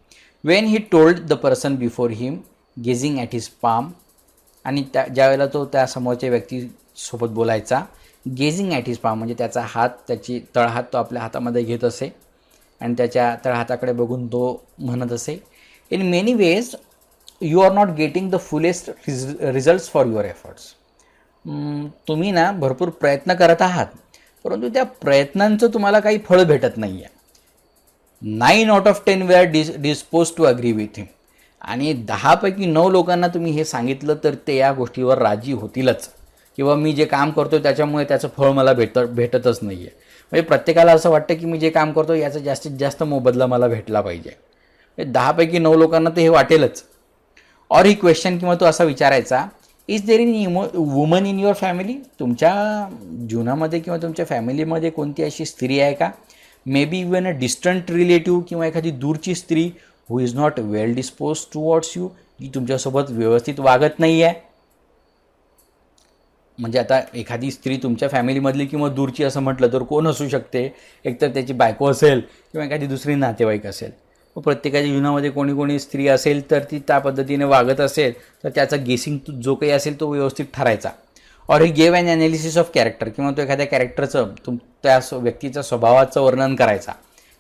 When he told the person before him gazing at his palm. आणि ज्यावेळेला तो त्या समोरच्या व्यक्तीसोबत बोलायचा, गेझिंग ॲट हिज पाम म्हणजे त्याचा हात, त्याची तळहात तो आपल्या हातामध्ये घेत असे आणि त्याच्या तळहाताकडे बघून तो म्हणत असे, in many ways you are not getting the fullest results for your efforts. तुम्ही ना भरपूर प्रयत्न करत आहात, परंतु त्या प्रयत्नांचं तुम्हाला काही फळ भेटत नाही आहे. 9 out of 10 we are dispose to agree with him. आणि 10 पैकी 9 लोकांना तुम्ही हे सांगितलं तर ते या गोष्टीवर राजी होतीलच, किंवा मी जे काम करतो त्याच्यामुळे त्याचं फळ मला भेटतच नाही आहे. म्हणजे प्रत्येकाला असं वाटतं की मी जे काम करतो याचा जास्तीत जास्त मोबदला मला भेटला पाहिजे. 10 पैकी 9 लोकांना ते हे वाटेलच. और ही क्वेश्चन, किंवा तो असा विचारायचा, is there in woman in your family. तुमच्या जीवनामध्ये किंवा तुमच्या फॅमिलीमध्ये कोणती अशी स्त्री आहे का, may be even a distant relative, किंवा एखादी दूरची स्त्री, who is not well dispose towards you, जी तुमच्यासोबत व्यवस्थित वागत नाही आहे. म्हणजे आता एखादी स्त्री तुमच्या फॅमिलीमधली किंवा दूरची असं म्हटलं तर कोण असू शकते, एकतर त्याची बायको असेल किंवा एखादी दुसरी नातेवाईक असेल. व प्रत्येकाच्या जीवनामध्ये कोणी कोणी स्त्री असेल तर ती त्या पद्धतीने वागत असेल तर त्याचा गेसिंग जो काही असेल तो व्यवस्थित ठरायचा. Or he gave an analysis of character, किंवा तो एखाद्या कॅरेक्टरचं त्या व्यक्तीच्या स्वभावाचं वर्णन करायचा.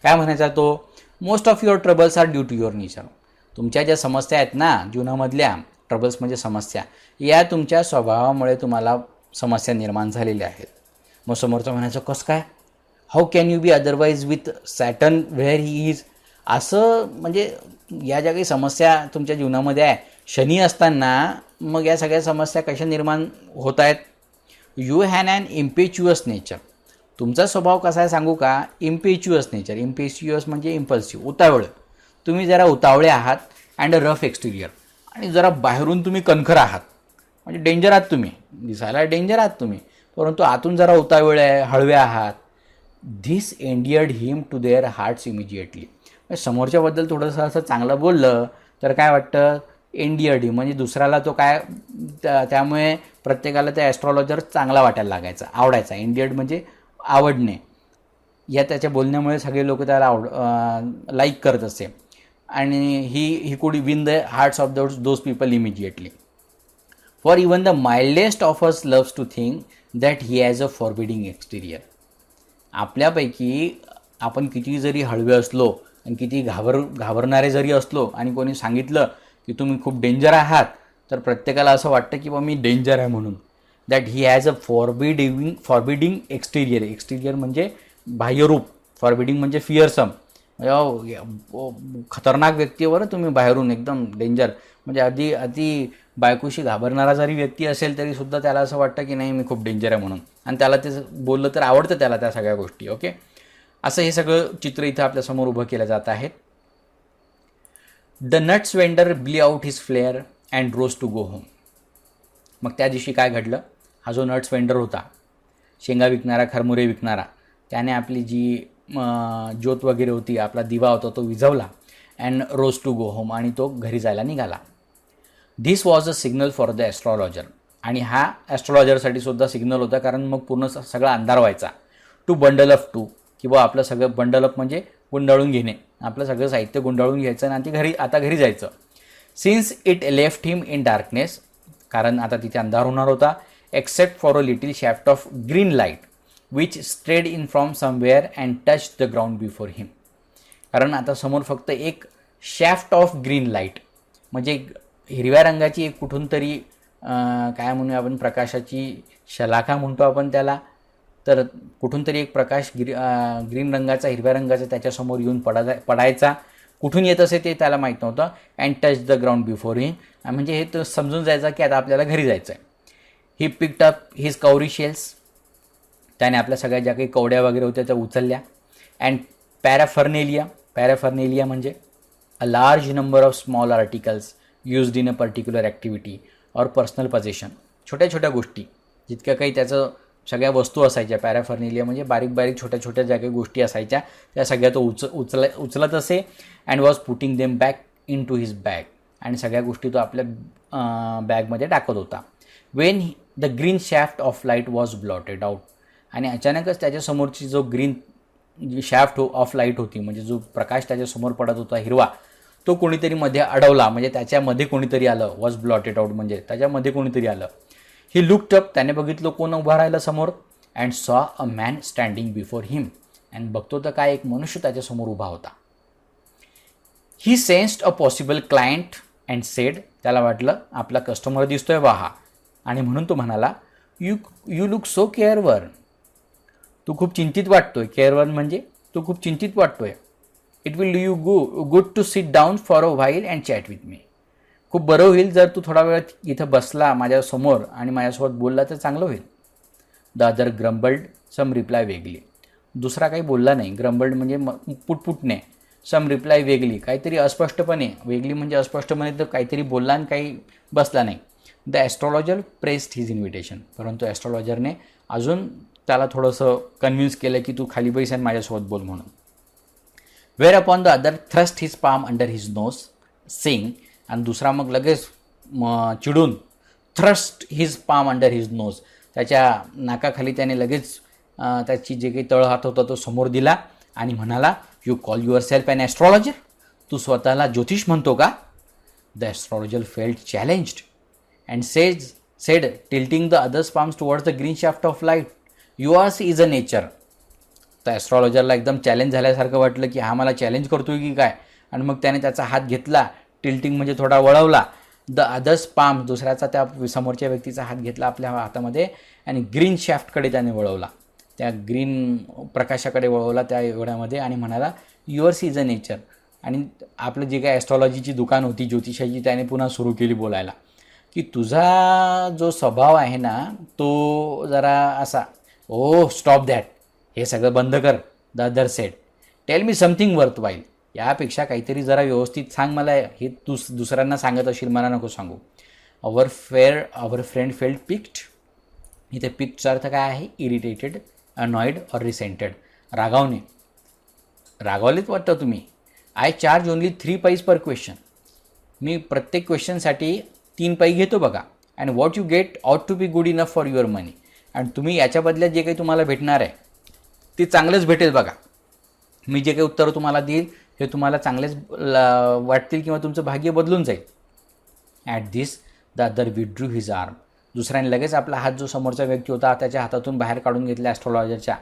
काय म्हणायचा तो, most of your troubles are due to your nature. तुमच्या ज्या समस्या आहेत ना जीवनामधल्या, ट्रबल्स म्हणजे समस्या, या तुमच्या स्वभावामुळे तुम्हाला समस्या निर्माण झालेल्या आहेत. मग समोरचं म्हणायचं, कसं काय, how can you be otherwise with Saturn where he is. असं म्हणजे या ज्या काही समस्या तुमच्या जीवनामध्ये आहे, शनी असताना मग या सगळ्या समस्या कशा निर्माण होत आहेत. You have an impetuous nature. तुमचा स्वभाव कसा आहे सांगू का, इम्पेच्युअस नेचर. इम्पेच्युअस म्हणजे इम्पल्सिव्ह, उतावळं. तुम्ही जरा उतावळे आहात, अँड अ रफ एक्सटिरियर. आणि जरा बाहेरून तुम्ही कणखर आहात, म्हणजे डेंजर आहात तुम्ही, दिसायला डेंजर आहात तुम्ही, परंतु आतून जरा उतावळे आहे, हळवे आहात. This endeared him to their hearts immediately. समोरच्याबद्दल थोडंसं असं चांगलं बोललं तर काय वाटतं, एंडियर्ड हिम म्हणजे दुसऱ्याला तो काय, त्यामुळे प्रत्येकाला त्या ॲस्ट्रॉलॉजर चांगला वाटायला लागायचा, आवडायचा. एंडियर्ड म्हणजे आवडणे. या त्याच्या बोलण्यामुळे सगळे लोक त्याला लाईक करत असे. आणि he could win the hearts of those people immediately. For even the mildest of us loves to think that he has a forbidding exterior. आपल्यापैकी आपण किती जरी हळवे असलो आणि किती घाबरणारे जरी असलो आणि कोणी सांगितलं की तुम्ही खूप डेंजर आहात, तर प्रत्येकाला असं वाटतं की बा मी डेंजर आहे म्हणून. That he has a forbidding exterior म्हणजे बाह्यरूप, फॉरबिडिंग म्हणजे फिअरसम, खतरनाक व्यक्तीवर तुम्ही बाहेरून एकदम डेंजर, म्हणजे अति बायकोशी घाबरणारा जरी व्यक्ती असेल तरी सुद्धा त्याला असं वाटतं की नाही मी खूप डेंजर आहे म्हणून, आणि त्याला ते बोललं तर आवडतं त्याला त्या सगळ्या गोष्टी. ओके, असं हे सगळं चित्र इथं आपल्यासमोर उभं केलं जात आहे. The nuts vendor blew out his flare and rose to go home. मग त्या दिवशी काय घडलं, हा जो नट्स वेंडर होता, शेंगा विकणारा, खरमुरे विकणारा, त्याने आपली जी ज्योत वगैरे होती, आपला दिवा होता तो विझवला, and rose to go home, आणि तो घरी जायला निघाला. This was a signal for the astrologer. आणि हा ॲस्ट्रॉलॉजरसाठी सुद्धा सिग्नल होता, कारण मग पूर्ण सगळा अंधार व्हायचा. टू बंडल अप टू, किंवा आपलं सगळं बंडल अप म्हणजे गुंडाळून घेणे, आपलं सगळं साहित्य गुंडाळून घ्यायचं आणि आता घरी जायचं. Since it left him in darkness, कारण आता तिथे अंधार होणार होता, except for a little shaft of green light which strayed in from somewhere and touch the ground before him. कारण आता समोर फक्त एक शॅफ्ट ऑफ ग्रीन लाईट, म्हणजे हिरव्या रंगाची एक कुठून तरी काय म्हणूया आपण, प्रकाशाची शलाका म्हणतो आपण त्याला, तर कुठून तरी एक प्रकाश ग्रीन रंगाचा, हिरव्या रंगाचा त्याच्यासमोर येऊन पडायचा. कुठून येत असे ते त्याला माहीत नव्हतं. And touch the ground before him, म्हणजे हे तर समजून जायचं की आता आपल्याला घरी जायचं आहे. He picked up his cowrie shells, त्याने आपल्या सगळ्या ज्या काही कवड्या वगैरे होत्या त्या उचलल्या. अँड पॅराफर्नेलिया म्हणजे a large number of small articles used in a particular activity or personal possession. छोट्या छोट्या गोष्टी, जितक्या काही त्याचं सगळ्या वस्तू असायच्या, पॅराफर्नेलिया म्हणजे बारीक बारीक छोट्या छोट्या ज्या काही गोष्टी असायच्या त्या सगळ्या तो उचलत असे. And was putting them back into his bag, आणि सगळ्या गोष्टी तो आपल्या बॅगमध्ये टाकत होता. When the green shaft of light was blotted out, आणि अचानकच त्याच्यासमोरची जो ग्रीन शॅफ्ट ऑफ लाईट होती, म्हणजे जो प्रकाश त्याच्यासमोर पडत होता हिरवा, तो कोणीतरी मध्ये अडवला, म्हणजे त्याच्यामध्ये कोणीतरी आलं. वॉज ब्लॉटेड आउट म्हणजे त्याच्यामध्ये कोणीतरी आलं. ही लुक्ड अप, त्याने बघितलं कोण उभा राहिलं समोर. And saw a man standing before him, and बघतो तर काय एक मनुष्य त्याच्यासमोर उभा होता. He sensed a possible client and said, त्याला वाटलं आपला कस्टमर दिसतोय बा हा, आणि म्हणून तो म्हणाला, यू लुक सो केअरवर, तू खूप चिंतित वाटतोय. केअरवर म्हणजे तू खूप चिंतित वाटतोय. It will do you good to sit down for a while and chat with me, खूप बरं होईल जर तू थोडा वेळ इथं बसला माझ्यासमोर आणि माझ्यासोबत बोलला तर चांगलं होईल. द अदर ग्रम्बल्ड सम रिप्लाय वेगली, दुसरा काही बोलला नाही. ग्रम्बल्ड म्हणजे पुटपुटणे, सम रिप्लाय वेगली, काहीतरी अस्पष्टपणे, वेगली म्हणजे अस्पष्टपणे, तर काहीतरी बोलला आणि काही बसला नाही. The astrologer pressed his invitation, परंतु ॲस्ट्रॉलॉजरने अजून त्याला थोडंसं कन्व्हिन्स केलं की तू खाली बैस आणि माझ्यासोबत बोल म्हणून. Whereupon the other thrust his palm under his nose saying, आणि दुसरा मग लगेच चिडून thrust his palm under his nose, त्याच्या नाकाखाली त्याने लगेच त्याची जे काही तळहात होता तो समोर दिला आणि म्हणाला, you call yourself an astrologer, तू स्वतःला ज्योतिष म्हणतो का? The astrologer felt challenged and said tilting the others palms towards the green shaft of light, yours is a nature. तर ॲस्ट्रॉलॉजरला एकदम चॅलेंज झाल्यासारखं वाटलं की हा मला चॅलेंज करतोय की काय, आणि मग त्याने त्याचा हात घेतला, टिल्टिंग म्हणजे थोडा वळवला, द अदर्स पाम, दुसऱ्याचा त्या समोरच्या व्यक्तीचा हात घेतला आपल्या हातामध्ये आणि ग्रीन शॅफ्टकडे त्याने वळवला, त्या ग्रीन प्रकाशाकडे वळवला त्या एवढ्यामध्ये, आणि म्हणाला, युअर्स इज अ नेचर. आणि आपलं जे काय ॲस्ट्रॉलॉजीची दुकान होती ज्योतिषाची, त्याने पुन्हा सुरू केली बोलायला की तुझा जो स्वभाव आहे ना तो जरा असा, ओ स्टॉप दॅट, हे सगळं बंद कर. The other sed, tell me something worth while, यापेक्षा काहीतरी जरा व्यवस्थित सांग मला, हे तू दुसऱ्यांना सांगत असेल, मला नको सांगू. अवर फ्रेंड फेल्ट पिक्ड, इथे पिक्डचा अर्थ काय आहे? इरिटेटेड, अनॉइड ऑर रिसेंटेड, रागावलेच वाटतं तुम्ही. आय चार्ज ओनली 3 पैस पर क्वेश्चन, मी प्रत्येक क्वेश्चनसाठी 3 पै घेतो बघा. And what you get out to be good enough for your money, आणि तुम्ही याच्या बदल्यात जे काही तुम्हाला भेटणार आहे ते चांगलंच भेटेल बघा. मी जे काही उत्तरं तुम्हाला देईल हे तुम्हाला चांगलेच वाटतील किंवा तुमचं भाग्य बदलून जाईल. At this the other withdrew his arm, दुसऱ्याने लगेच आपला हात, जो समोरचा व्यक्ती होता त्याच्या हातातून बाहेर काढून घेतला ॲस्ट्रॉलॉजरच्या.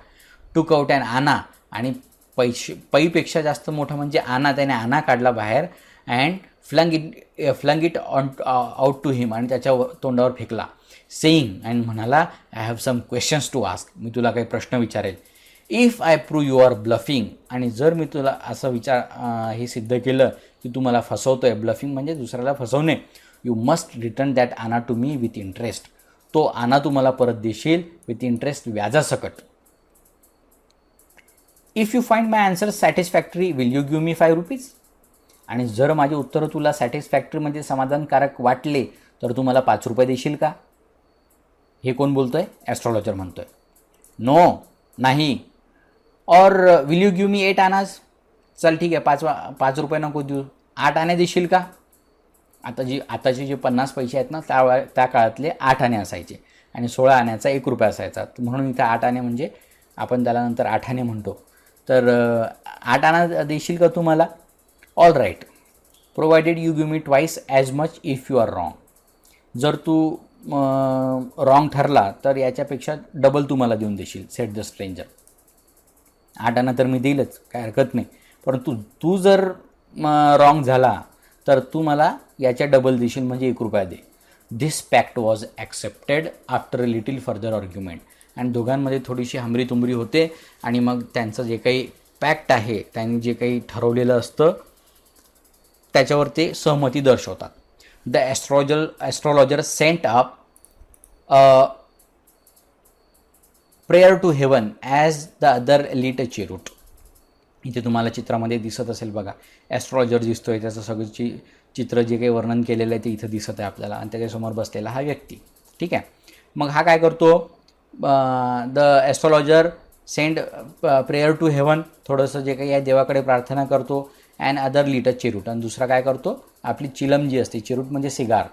टूक आउट अँड आना, आणि पैपेक्षा जास्त मोठा म्हणजे आणा. त्याने आणा काढला बाहेर and flung it on out to him, आणि त्याच्या तोंडावर फेकला. सेईंग, अँड म्हणाला, I have some questions to ask, मी तुला काही प्रश्न विचारेल. If I prove you are bluffing, आणि जर मी तुला असं हे सिद्ध केलं की तू मला फसवतोय, ब्लफिंग म्हणजे दुसऱ्याला फसवणे, you must return that anna to me with interest, तो आणा तू मला परत देशील विथ इंटरेस्ट, व्याजासकट. If you find my answer satisfactory will you give me ₹5, आणि जर माझे उत्तर तुला सॅटिस्फॅक्टरी म्हणजे समाधानकारक वाटले तर तू मला ₹5 देशील का? हे कोण बोलतोय? ॲस्ट्रॉलॉजर म्हणतोय. नो, नाही. और विल यू गिव्ह मी 8 आनाज, चल ठीक आहे, ₹5 नको देऊ, 8 आणे देशील का? आताचे जे 50 पैसे आहेत ना, त्या काळातले 8 आणे असायचे, आणि 16 आण्याचा ₹1 असायचा, म्हणून इथं 8 आणे म्हणजे आपण त्याला नंतर 8 आणे म्हणतो. तर 8 आना देशील का तू मला? All right, provided you give me twice as much if you are wrong. जर तू रॉंग ठरला तर याच्यापेक्षा डबल तू मला देऊन देशील, सेट द स्ट्रेंजर. 8 आना तर मी देईलच, काय हरकत नाही, परंतु तू जर रॉंग झाला तर तू मला याच्या डबल देशील, म्हणजे ₹1 दे. This pact was accepted after a little further argument. आणि दोघांमध्ये थोडीशी हमरी होते, आणि मग त्यांचं जे काही पॅक्ट आहे, त्यांनी जे काही ठरवलेलं असतं त्याच्यावर ते सहमती दर्शवतात. The astrologer sent up prayer to heaven as the other lit a cheroot. इथे तुम्हाला चित्रामध्ये दिसत असेल बघा, ॲस्ट्रॉलॉजर दिसतोय, त्याचं सगळं चित्र जे काही वर्णन केलेलं आहे ते इथं दिसत आहे आपल्याला, आणि त्याच्यासमोर बसलेला हा व्यक्ती. ठीक आहे, मग हा काय करतो? The astrologer send prayer to heaven, थोडंसं जे काही आहे देवाकडे प्रार्थना करतो, अँड अदर लीट अ चेरूट, आणि दुसरा काय करतो? आपली चिलम जी असते, चेरूट म्हणजे सिगार,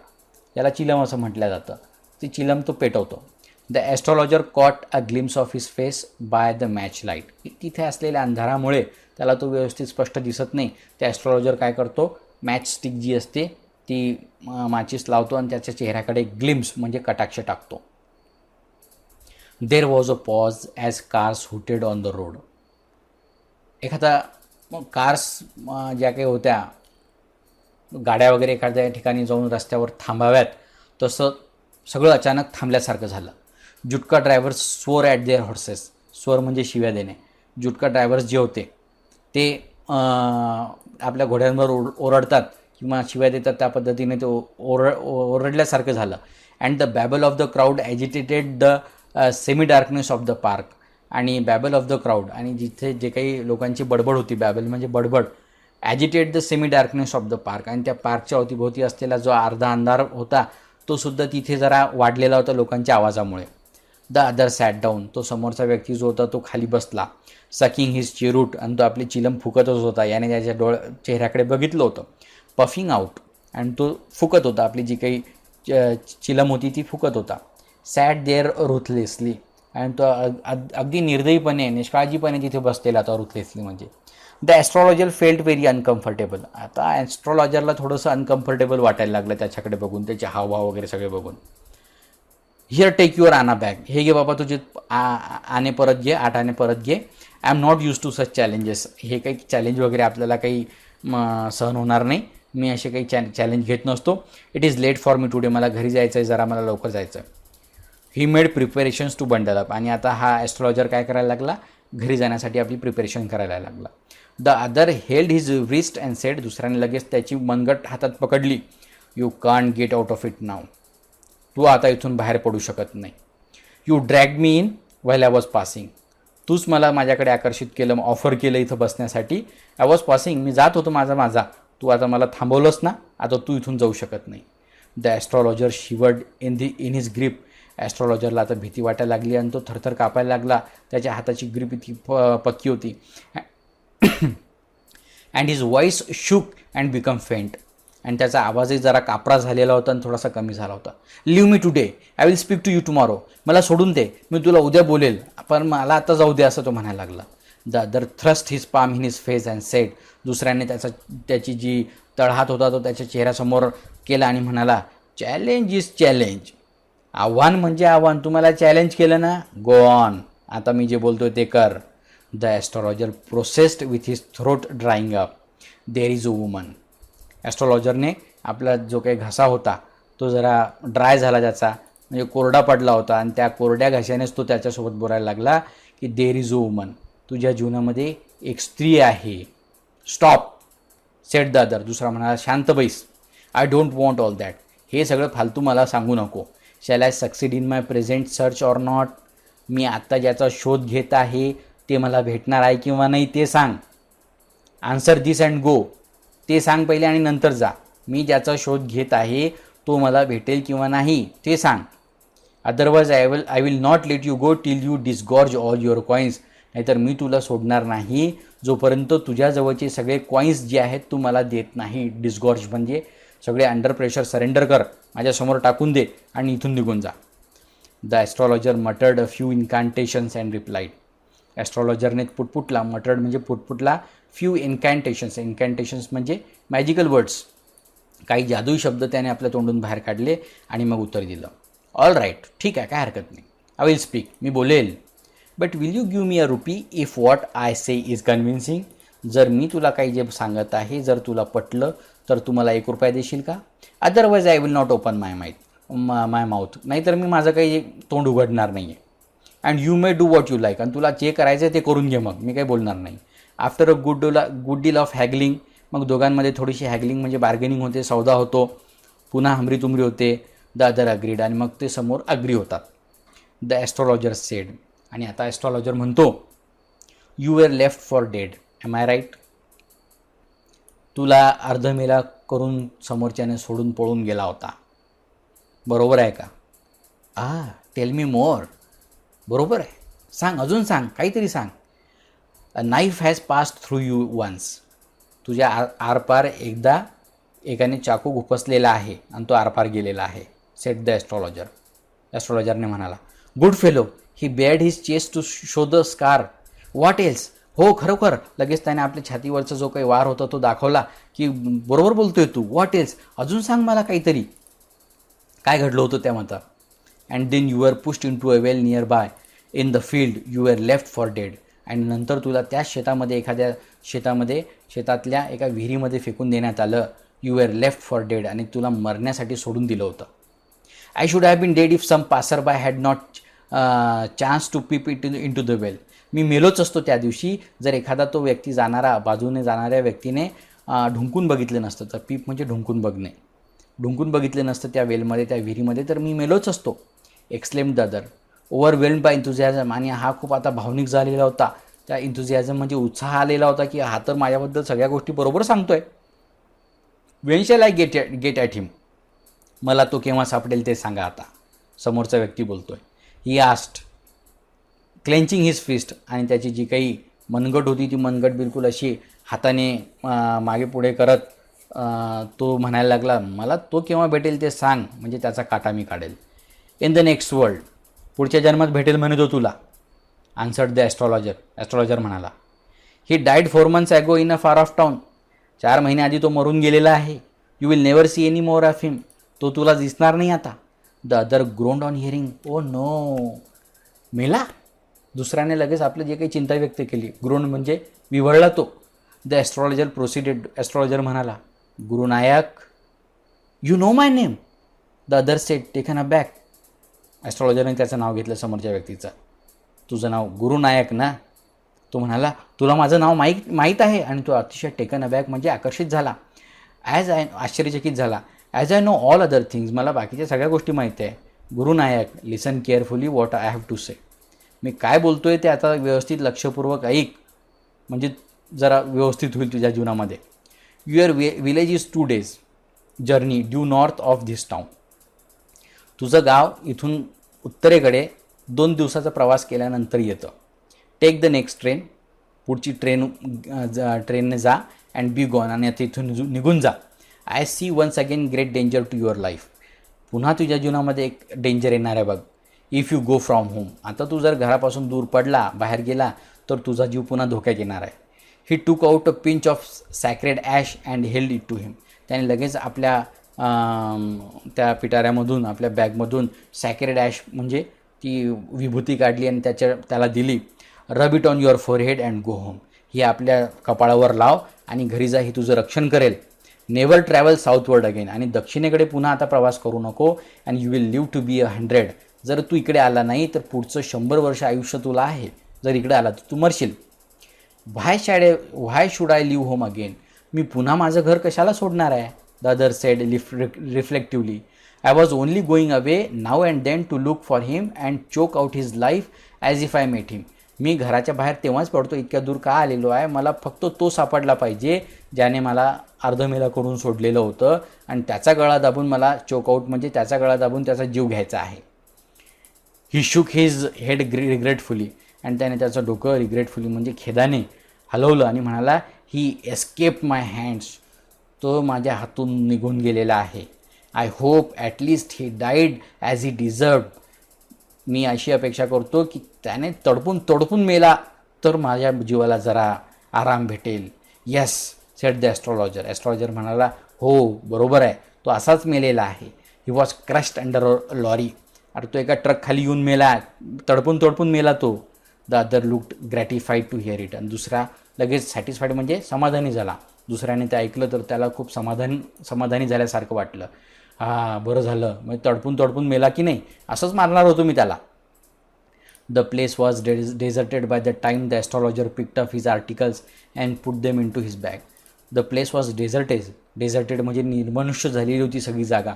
याला चिलम असं म्हटलं जातं, ती चिलम तो पेटवतो. The astrologer caught a glimpse of his face by the match light. तिथे असलेल्या अंधारामुळे त्याला तो व्यवस्थित स्पष्ट दिसत नाही. त्या ॲस्ट्रॉलॉजर काय करतो? मॅच स्टिक जी असते ती माचीस लावतो, आणि त्याच्या चेहऱ्याकडे ग्लिम्स म्हणजे कटाक्ष टाकतो. There was a pause as cars hooted on the road. एखादा कार्स ज्या काही होत्या, गाड्या वगैरे एखाद्या ठिकाणी जाऊन रस्त्यावर थांबाव्यात, तसं सगळं अचानक थांबल्यासारखं झालं. जुटका ड्रायव्हर्स स्वर ॲट देअर हॉर्सेस. स्वर म्हणजे शिव्या देणे. जुटका ड्रायव्हर्स जे होते ते आपल्या घोड्यांवर ओरडतात किंवा शिव्या देतात, त्या पद्धतीने ते ओरडल्यासारखं झालं. And the babble of the crowd agitated the semi darkness of the park. आणि बॅबल ऑफ द क्राऊड, आणि जिथे जे काही लोकांची बडबड होती, बॅबल म्हणजे बडबड, agitate the semi darkness of the park, आणि त्या पार्कच्या अवतीभोवती असलेला जो अर्धा अंधार होता तो सुद्धा तिथे जरा वाढलेला होता लोकांच्या आवाजामुळे. The other sat down. तो समोरचा व्यक्ती जो होता तो खाली बसला. सकिंग हिज चेरूट, आणि तो आपली चिलम फुकतच होता, याने त्याच्या चेहऱ्याकडे बघितलं होतं. पफिंग आऊट, आणि तो फुकत होता, आपली जी काही चिलम होती ती फुकत होता. सॅट देअर रुथलेसली, आणि तो अगदी निर्दयीपणे, निष्काळजीपणे तिथे बसलेला होता. रुथलेसली म्हणजे. The astrologer felt very uncomfortable. आता ॲस्ट्रॉलॉजरला थोडंसं अनकम्फर्टेबल वाटायला लागलं त्याच्याकडे बघून, त्याचे हावभाव वगैरे सगळे बघून. हिअर टेक युअर आणा बॅग. हे घे बाबा तुझे आणे परत घे, 8 आणे परत घे. I am not use to such challenges. हे काही चॅलेंज वगैरे आपल्याला काही सहन होणार नाही, मी असे काही चॅलेंज घेत नसतो. It is late for me today. मला घरी जायचं आहे, जरा मला लवकर जायचं आहे. He made preparations to bundle up. आणि आता हा ॲस्ट्रॉलॉजर काय करायला लागला? घरी जाण्यासाठी आपली प्रिपरेशन करायला लागला. The other held his wrist and said. दुसऱ्याने लगेच त्याची मनगट हातात पकडली. You can't get out of it now. तू आता इथून बाहेर पडू शकत नाही. You drag me in while I was passing. तूच मला माझ्याकडे आकर्षित केलं, ऑफर केलं इथं बसण्यासाठी. आय वॉज पासिंग, मी जात होतो माझा. तू आता मला थांबवलंस ना, आता तू इथून जाऊ शकत नाही. The astrologer shivered in his grip. ॲस्ट्रॉलॉजरला आता भीती वाटायला लागली, आणि तो थरथर कापायला लागला. त्याच्या हाताची ग्रीप इतकी पक्की होती. And his voice shook and become faint. आणि त्याचा आवाजही जरा कापरा झालेला होता आणि थोडासा कमी झाला होता. Leave me today, I will speak to you tomorrow. मला सोडून दे, मी तुला उद्या बोलेल, पण मला आता जाऊ दे, असं तो म्हणायला लागला. The other thrust his palm in his face and said. दुसऱ्याने त्याची जी तळहात होता तो त्याच्या चेहऱ्यासमोर केला आणि म्हणाला, चॅलेंज इज चॅलेंज. आव्हान म्हणजे आव्हान. तुम्हाला चॅलेंज केलं ना, गो ऑन. आता मी जे बोलतोय ते कर. The astrologer processed with his throat drying up. There is a woman. ॲस्ट्रॉलॉजरने आपला जो काही घसा होता तो जरा ड्राय झाला, त्याचा म्हणजे कोरडा पडला होता, आणि त्या कोरड्या घशानेच तो त्याच्यासोबत बोलायला लागला की देर इज अ वुमन. तुझ्या जीवनामध्ये एक स्त्री आहे. Stop, said the other. दुसरा म्हणाला शांत बैस. I don't want all that. हे सगळं फालतू मला सांगू नको. Shall I succeed in my present search or not. मी आत्ता ज्याचा शोध घेत आहे ते मला भेटणार आहे किंवा नाही ते सांग. Answer this and go. ते सांग पहिले आणि नंतर जा. मी ज्याचा शोध घेत आहे तो मला भेटेल किंवा नाही ते सांग. Otherwise I will not let you go till you disgorge all your coins. नाहीतर मी तुला सोडणार नाही जोपर्यंत तुझ्याजवळचे सगळे कॉईन्स जे आहेत तू मला देत नाही. डिस्गॉर्ज म्हणजे सगळे अंडर प्रेशर सरेंडर कर, माझ्यासमोर टाकून दे आणि इथून निघून जा. The astrologer muttered a few incantations and replied. ॲस्ट्रॉलॉजरने पुटपुटला, मटर्ड म्हणजे पुटपुटला, फ्यू इन्कॅन्टेशन्स. इन्कॅन्टेशन्स म्हणजे मॅजिकल वर्ड्स, काही जादुई शब्द त्याने आपल्या तोंडून बाहेर काढले आणि मग उत्तर दिलं. ऑल राईट, ठीक आहे, काय हरकत नाही. आय विल स्पीक, मी बोलेल. But will you give me a RuPay if what I say is convincing. जर मी तुला काही जे सांगत आहे जर तुला पटलं तर तू मला ₹1 देशील का? Otherwise I will not open my mouth. नाहीतर मी माझं काही तोंड उघडणार नाही आहे. And you may do what you like. आणि तुला जे करायचं आहे ते करून घे, मग मी काही बोलणार नाही. After a good deal of haggling. मग दोघांमध्ये थोडीशी हॅगलिंग म्हणजे बार्गेनिंग होते, सौदा होतो, पुन्हा हमरी होते. The other agreed. आणि मग ते समोर अग्री होतात. The astrologer said. आणि आता ॲस्ट्रॉलॉजर म्हणतो you were left for dead. Am I right. तुला अर्धमेला करून समोरच्याने सोडून पळून गेला होता. बरोबर आहे का? Tell me more. बरोबर आहे, सांग, अजून सांग, काहीतरी सांग. A knife has passed through you once. तुझ्या आरपार एकदा एकाने चाकू खुपसलेला आहे आणि तो आरपार गेलेला आहे. Set the astrologer. ॲस्ट्रॉलॉजरने म्हणाला good fellow. He bared his chest to show the scar. What else. हो खरोखर. लगेच त्याने आपल्या छातीवरचा जो काही वार होता तो दाखवला की बरोबर बोलतोय तू. What else. अजून सांग मला काहीतरी. काय घडलं होतं त्या मतात. And then you are pushed into a well nearby. In the field you are left for dead. आणि नंतर तुला त्या शेतामध्ये, एखाद्या शेतातल्या एका विहिरीमध्ये फेकून देण्यात आलं. You are left for dead. आणि तुला मरण्यासाठी सोडून दिलं होतं. I should have been dead if some passer by had not chance to peep into the well. मी मेलोच असतो त्या दिवशी जर एखादा तो व्यक्ती बाजूने जाणाऱ्या व्यक्तीने ढुंकून बघितलं नसतं. तर पीप म्हणजे ढुंकून बघणे. ढुंकून बघितलं नसतं त्या वेलमध्ये, त्या विहिरीमध्ये, तर मी मेलोच असतो. Exclaimed the other. Overwhelmed by enthusiasm. आणि हा खूप आता भावनिक झालेला होता. त्या इंथुझियाझम म्हणजे उत्साह आलेला होता की हा तर माझ्याबद्दल सगळ्या गोष्टी बरोबर सांगतोय. When shall I get at him. मला तो केव्हा सापडेल ते सांगा आता. समोरचा व्यक्ती बोलतोय. He asked clenching his fist. आणि त्याची जी काही मनगट होती ती मनगट बिलकुल अशी हाताने मागे पुढे करत तो म्हणायला लागला मला तो केव्हा भेटेल ते सांग, म्हणजे त्याचा काटा मी काढेल. In the next world. पुढच्या जन्मात भेटेल म्हणतो तुला. Answered the astrologer. ॲस्ट्रॉलॉजर म्हणाला ही डाईड 4 months ॲगो इन अ फार ऑफ टाऊन. 4 महिने आधी तो मरून गेलेला आहे. You will never see any more of him. तो तुला दिसणार नाही आता. The other groaned on hearing. Oh no. मेला. दुसऱ्याने लगेच आपलं जे काही चिंता व्यक्त केली. ग्रोन्ड म्हणजे विव्हळला तो. The astrologer proceeded. ॲस्ट्रॉलॉजर म्हणाला Gurunayak. You know my name. The other said taken aback. ॲस्ट्रॉलॉजरने त्याचं नाव घेतलं समोरच्या व्यक्तीचं. तुझं नाव गुरुनायक ना. तो म्हणाला तुला माझं नाव माहीत आहे. आणि तो अतिशय टेकन अ बॅक म्हणजे आकर्षित झाला. आश्चर्यचकित झाला. As I know all other things. मला बाकीच्या सगळ्या गोष्टी माहिती आहे. Gurunayak listen carefully what I have to say. मी काय बोलतोय ते आता व्यवस्थित लक्षपूर्वक ऐक, म्हणजे जरा व्यवस्थित होईल तुझ्या जीवनामध्ये. Your village is 2 days journey due north of this town. तुझं गाव इथून उत्तरेकडे 2 दिवसाचा प्रवास केल्यानंतर येतं. Take the next train. पुढची ट्रेनने जा. And be gone. आणि आता इथून निघून जा. I see once again great danger to your life. पुन्हा तुझ्या जीवनामध्ये एक डेंजर येणार आहे बघ. If you go from home. आता तू जर घरापासून दूर पडला, बाहेर गेला, तर तुझा जीव पुन्हा धोक्यात येणार आहे. He took out a pinch of sacred ash and held it to him. त्याने लगेच आपल्या त्या पिटाऱ्यामधून, आपल्या बॅगमधून सॅक्रेड ॲश म्हणजे ती विभूती काढली आणि त्याला दिली. Rub it on your forehead and go home. ही आपल्या कपाळावर लाव आणि घरी जा, ही तुझं रक्षण करेल. Never travel southward again. आणि दक्षिणेकडे पुन्हा आता प्रवास करू नको. And you will live to be 100. जर तू इकडे आला नाही तर पुढचं 100 वर्ष आयुष्य तुला आहे. जर इकडे आला तर तू मरशील. Why should I leave home again. मी पुन्हा माझं घर कशाला सोडणार आहे. The other said reflectively. I was only going away now and then to look for him and choke out his life as if I met him. मी घराच्या बाहेर तेव्हाच पडतो, इतक्या दूर का आलेलो आहे. मला फक्त तो सापडला पाहिजे ज्याने मला अर्धमेला करून सोडलेलं होतं आणि त्याचा गळा दाबून मला चोकआउट म्हणजे त्याचा गळा दाबून त्याचा जीव घ्यायचा आहे. ही शुक हिज हेड रिग्रेटफुली. आणि त्याने त्याचं डोकं रिग्रेटफुली म्हणजे खेदाने हलवलं आणि म्हणाला, ही एस्केप माय हँड्स. तो माझ्या हातून निघून गेलेला आहे. I hope at least he died as he deserve. मी अशी अपेक्षा करतो की त्याने तडपून मेला तर माझ्या जीवाला जरा आराम भेटेल. Yes said the astrologer. Astrologer म्हणाला, हो बरोबर आहे, तो असाच मेलेला आहे. He was crushed under lorry. अरे तो एका ट्रक खाली येऊन मेला, तडपून मेला तो. The other looked gratified to hear it. आणि दुसरा लगेच सॅटिस्फाईड म्हणजे समाधानी झाला. दुसऱ्याने ते ऐकलं तर त्याला खूप समाधानी झाल्यासारखं वाटलं. बरं झालं, म्हणजे तडपून मेला की नाही, असंच मारणार होतो मी त्याला. The place was deserted by the time the astrologer picked up his articles and put them into his bag. The place was deserted म्हणजे निर्मनुष्य झालेली होती सगळी जागा.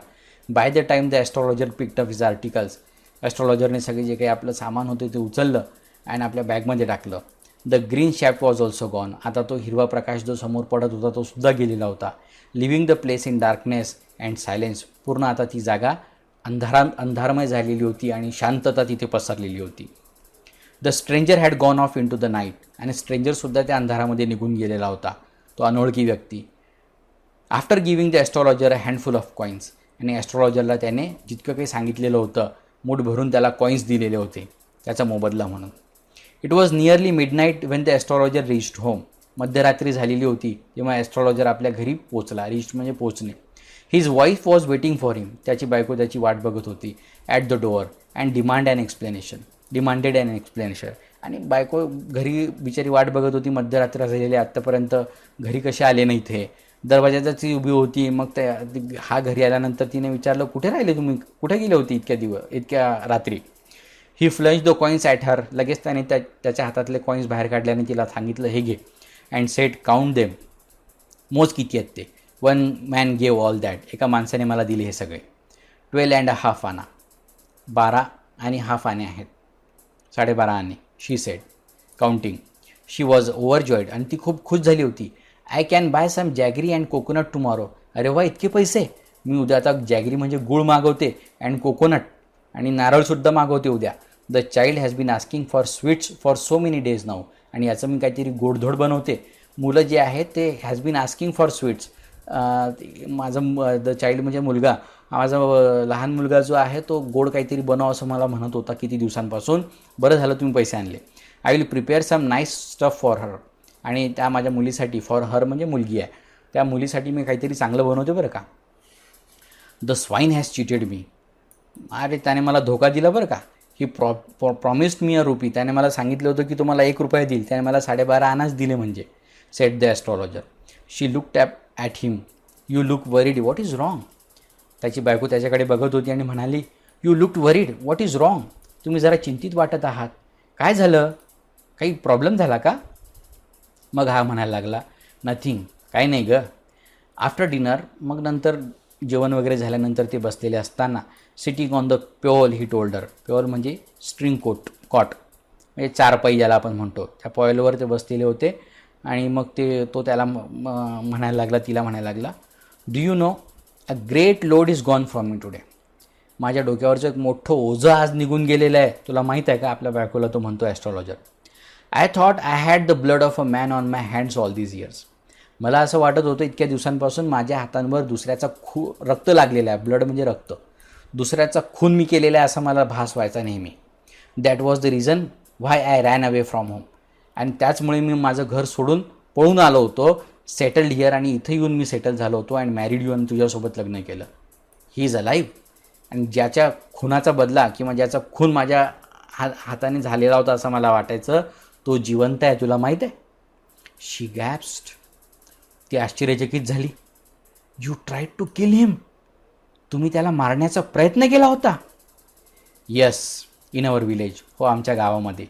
By the time the astrologer picked up his articles. ॲस्ट्रॉलॉजरने सगळे जे काही आपलं सामान होतं ते उचललं आणि आपल्या बॅगमध्ये टाकलं. The green shaft was also gone. आता तो हिरवा प्रकाश जो समोर पडत होता तो सुद्धा गेलेला होता. Living the place in darkness and silence. पूर्ण आता ती जागा अंधारमय झालेली होती आणि शांतता तिथे पसरलेली होती. The stranger had gone off into the night. आणि स्ट्रेंजरसुद्धा त्या अंधारामध्ये निघून गेलेला होता, तो अनोळखी व्यक्ती. After giving the astrologer a handful of coins. आणि ॲस्ट्रॉलॉजरला त्याने जितकं काही सांगितलेलं होतं मूठ भरून त्याला कॉईन्स दिलेले होते त्याचा मोबदला म्हणून. It was nearly midnight when the astrologer reached home. मध्यरात्री झालेली होती जेव्हा ॲस्ट्रॉलॉजर आपल्या घरी पोचला. रिच्ड म्हणजे पोचणे. His wife was waiting for him. त्याची बायको त्याची वाट बघत होती at the door and demanded an explanation. आणि बायको घरी बिचारी वाट बघत होती, मध्यरात्र झालेली, आत्तापर्यंत घरी कसे आले नाही इथे. दरवाजाच ती उभी होती. मग हा घरी आल्यानंतर तिने विचारलं, कुठे राहिले तुम्ही, कुठे गेले होते इतक्या रात्री. ही फ्लंज द कॉईन्स ॲट हर. लगेच त्याने त्याच्या हातातले कॉईन्स बाहेर काढल्याने तिला सांगितलं, हे घे. And set count them. मोज किती आहेत ते. 1 मॅन गेव ऑल दॅट. एका माणसाने मला दिले हे सगळे. 12.5 आना. 12.5 आणे आहेत. 12.5 आणे. She said counting. She was overjoyed. आणि ती खूप खुश झाली होती. I can buy some jaggery and coconut tomorrow. अरे वा, इतके पैसे. मी उद्या आता जॅगरी म्हणजे गूळ मागवते अँड कोकोनट आणि नारळसुद्धा मागवते उद्या. The child has been asking for sweets for so many days now. आणि याचं मी काहीतरी गोडधोड बनवते. मुलं जे आहेत ते has been asking for sweets. माझं द चाइल्ड म्हणजे मुलगा, माझा लहान मुलगा जो आहे तो गोड काहीतरी बनव असं मला म्हणत होता किती दिवसांपासून. बरं झालं तुम्ही पैसे आणले. I will prepare some nice stuff for her. आणि त्या माझ्या मुलीसाठी, फॉर हर म्हणजे मुलगी आहे, त्या मुलीसाठी मी काहीतरी चांगलं बनवते बरं का. द स्वाईन हॅज चिटेड मी. अरे त्याने मला धोका दिला बरं का. He promised me a RuPay. त्याने मला सांगितलं होतं की तुम्हाला 1 रुपया देईल, त्याने मला 12.5 आनाच दिले म्हणजे. Set the astrologer. She looked at him. You look worried, what is wrong. त्याची बायको त्याच्याकडे बघत होती आणि म्हणाली, you looked worried, what is wrong. तुम्ही जरा चिंतित वाटत आहात, काय झालं, काही प्रॉब्लेम झाला का. मग हा म्हणायला लागला, नथिंग, काही नाही गं. आफ्टर डिनर, मग नंतर जेवण वगैरे झाल्यानंतर ते बसलेले असताना, sitting on the pyol he told her. Pyol म्हणजे स्ट्रिंग कॉट म्हणजे 4 पाई ज्याला आपण म्हणतो, त्या पॉयलवर ते बसलेले होते. आणि मग तो त्याला म्हणायला लागला, तिला म्हणायला लागला, do you know a great load is gone from me today. माझ्या डोक्यावरचं एक मोठं ओझं आज निघून गेलेलं आहे, तुला माहीत आहे का. आपल्या बायकोला तो म्हणतो astrologer. I thought I had the blood of a man on my hands all these years. मला असं वाटत होतं इतक्या दिवसांपासून माझ्या हातांवर दुसऱ्याचा रक्त लागलेला आहे. ब्लड म्हणजे रक्त. दुसऱ्याचा खून मी केलेला आहे असं मला भास व्हायचा नेहमी. That was the reason why I ran away from home. आणि त्याचमुळे मी माझं घर सोडून पळून आलो होतो, सेटल्ड हिअर. आणि इथं येऊन मी सेटल झालो होतो अँड मॅरिड यू आणि तुझ्यासोबत लग्न केलं. He is alive. आणि ज्याच्या खुनाचा बदला किंवा ज्याचा खून माझ्या हाताने झालेला होता असं मला वाटायचं, तो जिवंत आहे, तुला माहीत आहे? शी गॅप्स्ड. ती आश्चर्यचकित झाली. You tried to kill him. तुम्ही त्याला मारण्याचा प्रयत्न केला होता? Yes, in our village. हो, आमच्या गावामध्ये.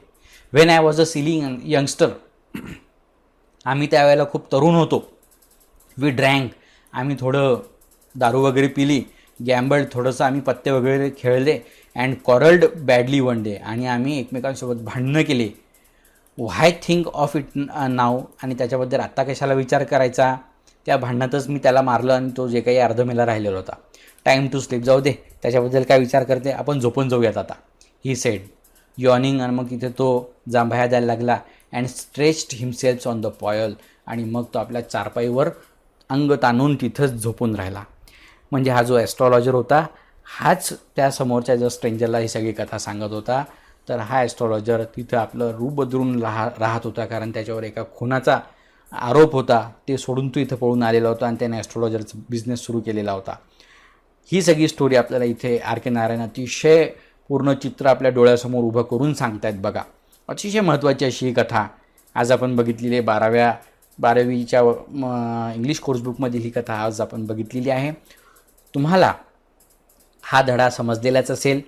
When I was a silly youngster. आम्ही त्यावेळेला खूप तरुण होतो. We drank. आम्ही थोडं दारू वगैरे पिली. गॅम्बल्ड, थोडंसं आम्ही पत्ते वगैरे खेळले. And quarrelled badly one day. आणि आम्ही एकमेकांसोबत भांडणं केले. Why think of it now. आणि त्याच्याबद्दल आत्ता कशाला विचार करायचा? त्या भांडणातच मी त्याला मारलं आणि तो जे काही अर्धमेला राहिलेला होता. Time to sleep. जाऊ दे, त्याच्याबद्दल काय विचार करते, आपण झोपून जाऊयात आता, ही सेड यॉर्निंग. आणि मग इथे तो जांभया द्यायला लागला. And stretched himself on the pyol. आणि मग तो आपल्या चारपाईवर अंग ताणून तिथंच झोपून राहिला. म्हणजे हा जो ॲस्ट्रॉलॉजर होता, हाच त्या समोरच्या जो स्ट्रेंजरला ही सगळी कथा सांगत होता. तर हा ॲस्ट्रॉलॉजर तिथं आपलं रूप बदलून राहत होता, कारण त्याच्यावर एका खुनाचा आरोप होता. ते सोडून तो इथं पळून आलेला होता आणि त्याने ॲस्ट्रॉलॉजरचा बिझनेस सुरू केलेला होता. ही सगळी स्टोरी आपल्याला इथे आर के नारायण अतिशय पूर्ण चित्र आपल्या डोळ्यासमोर उभं करून सांगतायत बघा. अतिशय महत्त्वाची अशी ही कथा आज आपण बघितलेली आहे. 12वीच्या इंग्लिश कोर्सबुकमधील ही कथा आज आपण बघितलेली आहे. तुम्हाला हा धडा समजलेलाच असेल.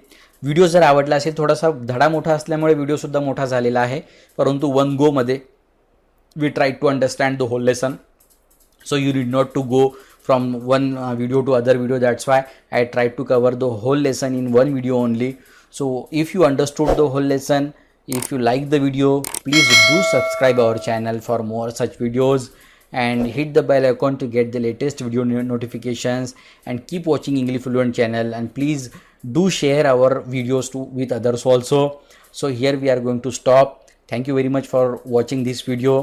व्हिडिओ जर आवडला असेल, थोडासा धडा मोठा असल्यामुळे व्हिडिओसुद्धा मोठा झालेला आहे, परंतु वन गोमध्ये we try to understand the whole lesson. So you need not to go from one video to other video. That's why I tried to cover the whole lesson in one video only. So if you understood the whole lesson, if you like the video, please do subscribe our channel for more such videos and hit the bell icon to get the latest video notifications, and keep watching English Fluent channel, and please do share our videos with others also. So here we are going to stop. Thank you very much for watching this video.